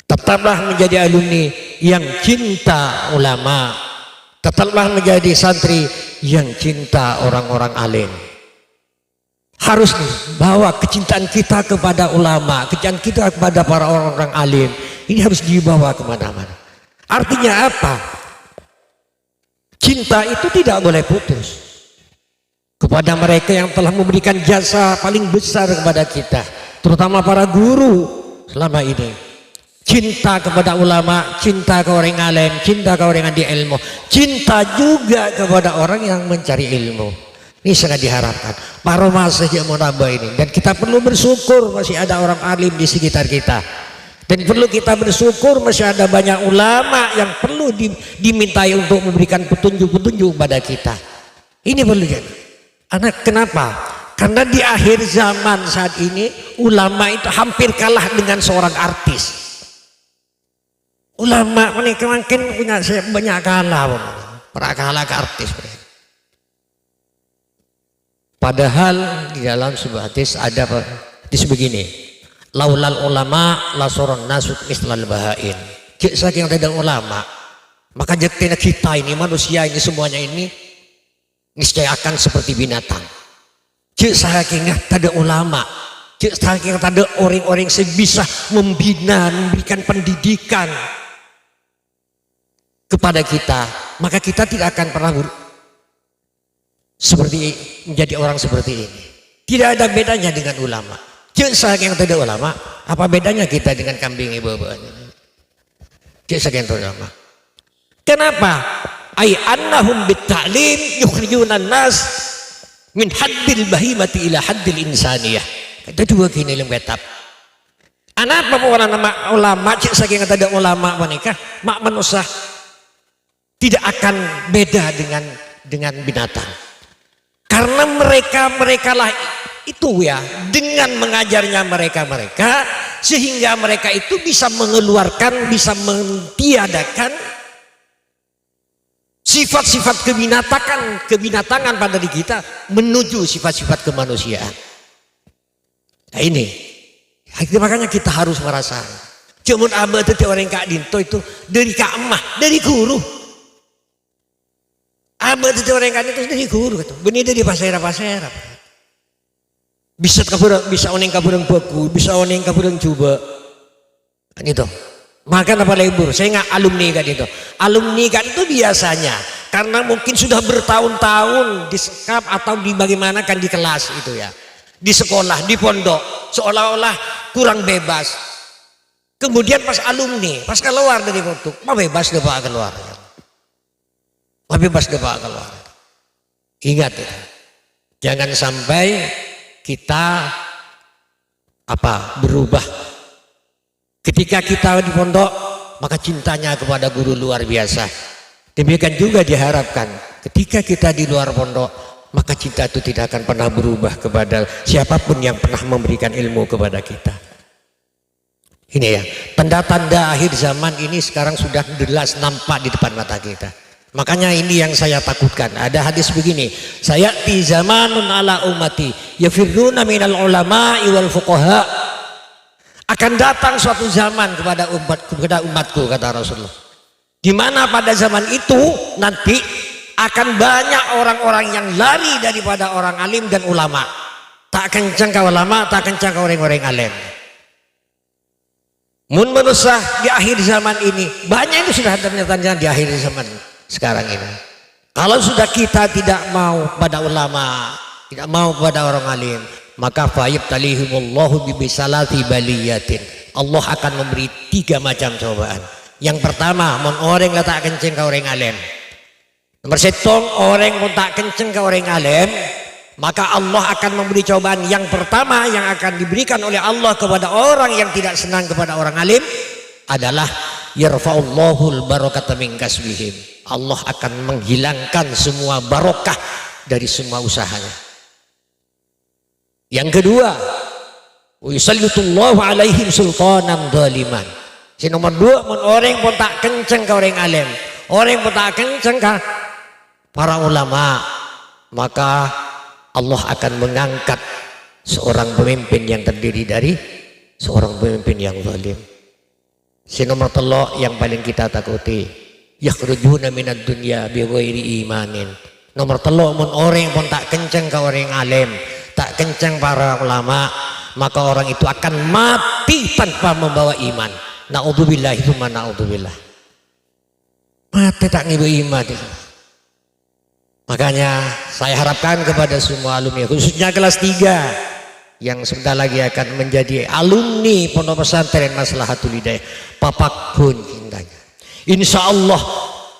E: Tetaplah menjadi alumni yang cinta ulama. Tetaplah menjadi santri yang cinta orang-orang alim. Harus bawa kecintaan kita kepada ulama, kecintaan kita kepada para orang-orang alim. Ini harus dibawa kemana-mana. Artinya apa? Cinta itu tidak boleh putus kepada mereka yang telah memberikan jasa paling besar kepada kita, terutama para guru selama ini. Cinta kepada ulama, cinta ke orang alim, cinta ke orang yang di ilmu, cinta juga kepada orang yang mencari ilmu. Ini sangat diharapkan. Para masih yang mau nambah ini, dan kita perlu bersyukur masih ada orang alim di sekitar kita, dan perlu kita bersyukur masih ada banyak ulama yang perlu dimintai untuk memberikan petunjuk-petunjuk kepada kita. Ini perlu ya. Anak kenapa? Karena di akhir zaman saat ini ulama itu hampir kalah dengan seorang artis. Ulama mereka mungkin punya banyak kalah, pernah kalah ke artis. Padahal di dalam sebuah hadis ada hadis begini, laulal ulama la soron nasuk mislal bahain. Saking tidak ulama, maka jadinya kita ini manusia ini semuanya ini niscaya akan seperti binatang. Saking tidak ulama, saking tidak orang-orang yang bisa membina, memberikan pendidikan kepada kita, maka kita tidak akan pernah seperti menjadi orang seperti ini. Tidak ada bedanya dengan ulama. Saking yang tidak ulama, apa bedanya kita dengan kambing ibu-ibunya? Saking ulama. Kenapa? Ai annahum bitta'lim yukhrijuna nas min haddil bahimati ila haddil insaniyah. Itu juga gini dalam kitab. Apa orang nama ulama? Saking yang tidak ulama menikah, mak manusia tidak akan beda dengan binatang. Karena mereka lah itu ya, dengan mengajarnya mereka sehingga mereka itu bisa mengeluarkan, bisa mentiadakan sifat-sifat kebinatangan pada diri kita menuju sifat-sifat kemanusiaan. Nah ini, makanya kita harus merasa. Cuman abah itu orang Kak Dinto itu dari Kak Emah, dari guru. Abah itu orang Kak Dinto dari guru, benih dari pasera-pasera. Bisa oneng kaburang baku, bisa oneng kaburang coba. Kan itu. Maka apa libur? Saya nggak alumni kan itu. Alumni kan itu biasanya karena mungkin sudah bertahun-tahun di sekap atau di bagaimana kan di kelas itu ya, di sekolah, di pondok, seolah-olah kurang bebas. Kemudian pas alumni, pas keluar dari pondok, mah bebas deh pak keluar. Mah bebas deh pak keluar. Ingat ya, jangan sampai kita berubah. Ketika kita di pondok, maka cintanya kepada guru luar biasa. Demikian juga diharapkan ketika kita di luar pondok, maka cinta itu tidak akan pernah berubah kepada siapapun yang pernah memberikan ilmu kepada kita. Ini ya, tanda-tanda akhir zaman ini sekarang sudah jelas nampak di depan mata kita. Makanya ini yang saya takutkan. Ada hadis begini, sayati zamanun ala ummati yafirruna minal ulama'i wal fuqaha. Akan datang suatu zaman kepada umatku, kata Rasulullah, di mana pada zaman itu nanti akan banyak orang-orang yang lari daripada orang alim dan ulama. Tak kencang ke ulama, tak kencang ke orang-orang alim. Mun manusia di akhir zaman ini banyak itu sudah ternyata di akhir zaman sekarang ini. Kalau sudah kita tidak mau pada ulama, tidak mau pada orang alim, maka fayabtalihimullahu bisalati baliyatin. Allah akan memberi 3 macam cobaan. Yang pertama, mon orang la tak kenceng ka orang alim. Nomor 1, orang pun tak kenceng ka orang alim, maka Allah akan memberi cobaan. Yang pertama yang akan diberikan oleh Allah kepada orang yang tidak senang kepada orang alim adalah yarfa'ullahul barakata min kasbihim. Allah akan menghilangkan semua barokah dari semua usahanya. Yang kedua, wa yusallitullahu alaihim sultanan zaliman. Si nomor 2, mun orang pun tak kenceng ka orang alim, orang pun tak kenceng ka para ulama, maka Allah akan mengangkat seorang pemimpin yang terdiri dari seorang pemimpin yang zalim. Si nomor 3 yang paling kita takuti, yakhrujuna minad dunya bighairi imanin. Nomor 3, mun orang pun tak kenceng ka orang alim, tak kenceng para ulama, maka orang itu akan mati tanpa membawa iman. Naudzubillah, itu mana naudzubillah. Mati tak ngibu iman itu. Makanya saya harapkan kepada semua alumni, khususnya kelas 3 yang sebentar lagi akan menjadi alumni Pondok Pesantren Maslahatul Hidayah, papakun cintanya. Insya Allah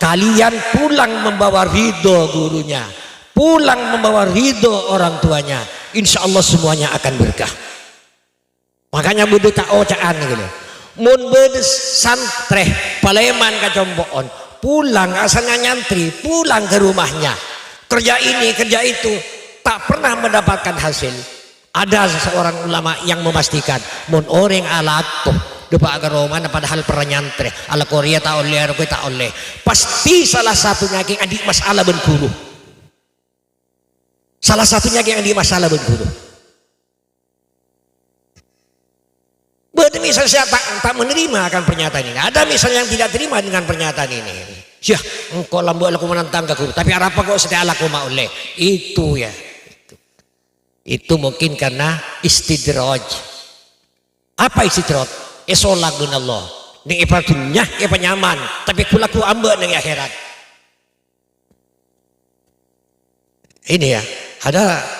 E: kalian pulang membawa ridho gurunya, pulang membawa ridho orang tuanya. Insya Allah semuanya akan berkah. Makanya bede tak ocaan gitu. Mun bede santreh Paleman kacomboon, pulang asalnya nyantri, pulang ke rumahnya, kerja ini kerja itu, tak pernah mendapatkan hasil. Ada seorang ulama yang memastikan mun orang alatuh depak ke Roma padahal pernah nyantri ala Korea tak oleh, Arab tak oleh, pasti salah satunya yang adik masalah berguru. Salah satunya yang adik masalah berguru. Berarti misalnya saya tak menerima akan pernyataan ini. Ada misalnya yang tidak terima dengan pernyataan ini. Syah, engkau lambu alaku menantang ke guru, tapi apa kok setia alaku mau oleh? Itu ya. Itu mungkin karena istidraj. Apa istidraj? Esolak dengan Allah. Ini ibaratnya nyaman, tapi kulaku ambek dengan akhirat. Ini ya.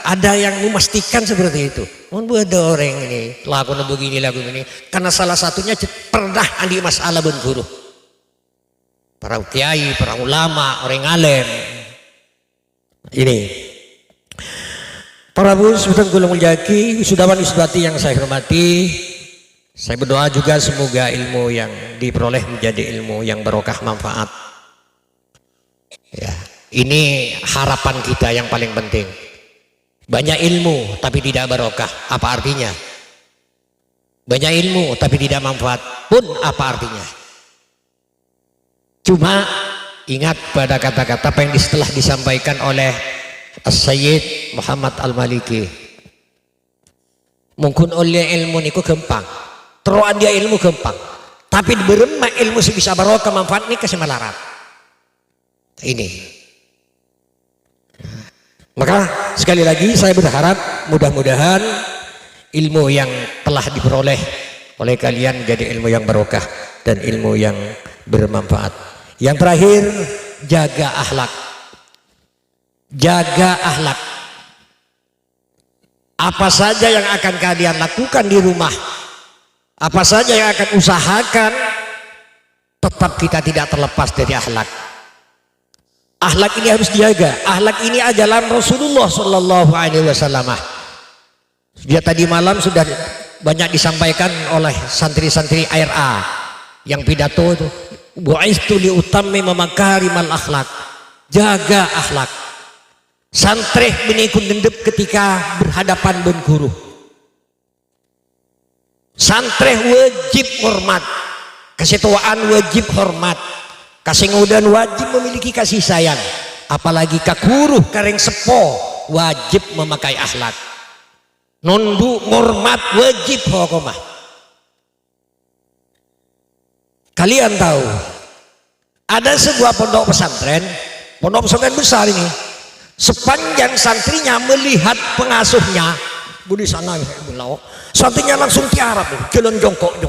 E: Ada yang memastikan seperti itu. Mun ada orang ini lagu begini lagu ini karena salah satunya pernah andi masalah ben guru. Para kiai, para ulama, orang alim. Ini. Para bus sudah gulung jaki, wisudawan wisudati yang saya hormati. Saya berdoa juga semoga ilmu yang diperoleh menjadi ilmu yang barokah manfaat. Ya, ini harapan kita yang paling penting. Banyak ilmu tapi tidak barokah, apa artinya? Banyak ilmu tapi tidak manfaat pun apa artinya? Cuma ingat pada kata-kata yang setelah disampaikan oleh As-Sayyid Muhammad Al-Maliki. Mungkin oleh ilmu niku gampang, teruan dia ilmu gampang, tapi beremah ilmu sebisa barokah manfaat ini kesemalarat. Ini. Maka sekali lagi saya berharap mudah-mudahan ilmu yang telah diperoleh oleh kalian menjadi ilmu yang barokah dan ilmu yang bermanfaat. Yang terakhir, jaga akhlak. Jaga akhlak. Apa saja yang akan kalian lakukan di rumah, apa saja yang akan usahakan, tetap kita tidak terlepas dari akhlak. Akhlak ini harus dijaga. Akhlak ini ajaran Rasulullah Sallallahu Alaihi Wasallam. Dia tadi malam sudah banyak disampaikan oleh santri-santri ARA yang pidato itu. Bu'istu li utammima makarimal akhlak. Jaga akhlak. Santri menikun dendep ketika berhadapan dengan guru. Santri wajib hormat. Kesetuaan wajib hormat. Kasingudan wajib memiliki kasih sayang, apalagi kakuruh kareng sepo wajib memakai akhlak. Nondu ngormat wajib hukumah. Kalian tahu ada sebuah pondok pesantren besar ini. Sepanjang santrinya melihat pengasuhnya, budi sana belau, santrinya langsung tiarap, jalan jongkok.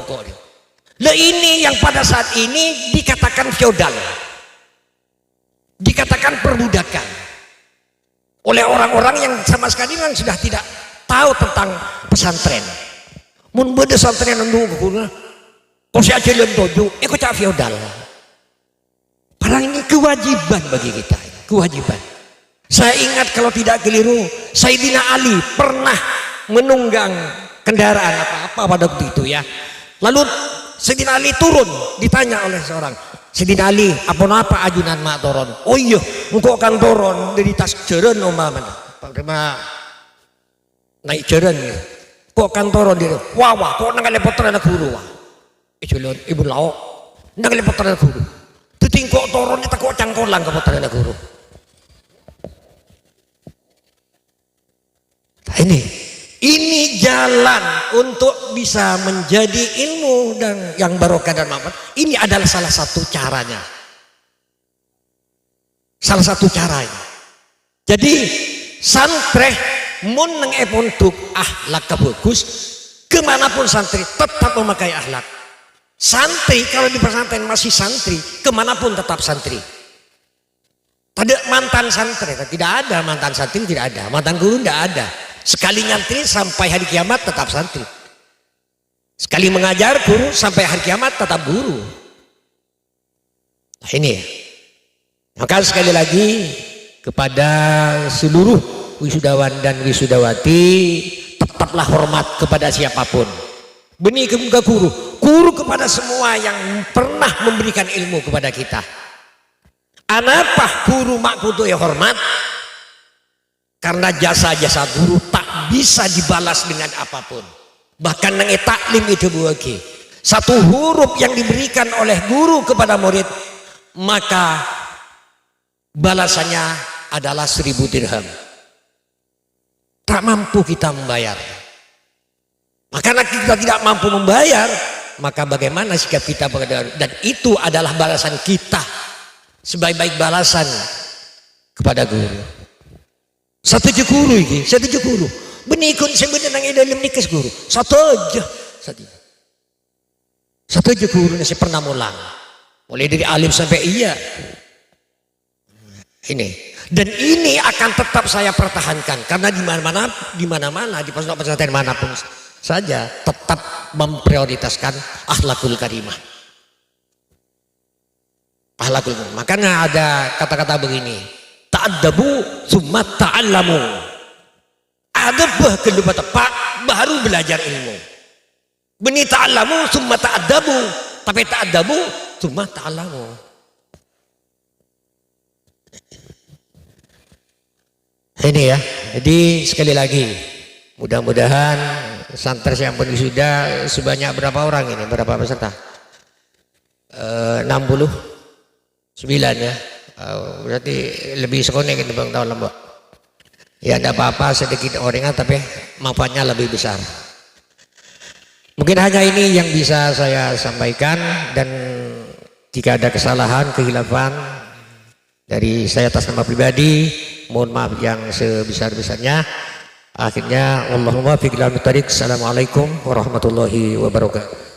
E: Lah ini yang pada saat ini dikatakan feodal, dikatakan perbudakan oleh orang-orang yang sama sekali memang sudah tidak tahu tentang pesantren. Mun beda pesantren nunggu kuna. Kau si aja lentoju, kau cak feodal. Padahal ini kewajiban bagi kita, kewajiban. Saya ingat kalau tidak keliru, Sayyidina Ali pernah menunggang kendaraan apa-apa pada waktu itu ya. Lalu Sayyidina Ali turun, ditanya oleh seorang, Sayyidina Ali, apa ajunan mak turun? Oh iya, engkau akan turun dari tas jeren umpama. Naik jeren, kau akan turun dari wah, kau nang lepot anak guru wah. Ibu lauk, nang lepot anak guru. Tetingkok turun kita kok cangkolang ke potret anak guru. Ini jalan untuk bisa menjadi ilmu dan yang barokah dan manfaat. Ini adalah salah satu caranya. Salah satu caranya. Jadi santri mun nang untuk akhlak bagus, kemanapun santri tetap memakai akhlak. Santri kalau di pesantren masih santri, kemanapun tetap santri. Tidak mantan santri, tidak ada mantan santri, tidak ada mantan guru, tidak ada. Sekali nyantri sampai hari kiamat tetap santri. Sekali mengajar guru sampai hari kiamat tetap guru. Nah ini. Maka sekali lagi kepada seluruh wisudawan dan wisudawati, tetaplah hormat kepada siapapun. Benih ke guru kepada semua yang pernah memberikan ilmu kepada kita. Anapa guru mak kudu ya hormat? Karena jasa-jasa guru tak bisa dibalas dengan apapun. Bahkan nang taklim itu buagi. Satu huruf yang diberikan oleh guru kepada murid, maka balasannya adalah 1000 dirham. Tak mampu kita membayar. Maka karena kita tidak mampu membayar, maka bagaimana sikap kita dan itu adalah balasan kita sebaik-baik balasan kepada guru. Satu je guru ini, satu je guru. Benikun sebenarnya nang dalam nikah guru. Satu je guru nasi pernah mulang. Mulai dari alim sampai iya. Ini. Dan ini akan tetap saya pertahankan karena di mana-mana di pesantren manapun saja tetap memprioritaskan akhlakul karimah. Akhlakul karimah. Makanya ada kata-kata begini, ta'addabu summa ta'allamu. Adabah kedua tepat baru belajar ilmu. Beni ta'allamu summa ta'addabu, tapi ta'addabu summa ta'allamu. Ini ya. Jadi sekali lagi mudah-mudahan santri yang sudah sebanyak berapa orang ini? Berapa peserta? 69 ya. Berarti lebih sekonek gitu bang tahun lembak. Ya tidak apa-apa sedikit orengan tapi manfaatnya lebih besar. Mungkin hanya ini yang bisa saya sampaikan dan jika ada kesalahan, kehilafan dari saya atas nama pribadi, mohon maaf yang sebesar-besarnya. Akhirnya Allahumma fi qiyamis thariq. Assalamualaikum warahmatullahi wabarakatuh.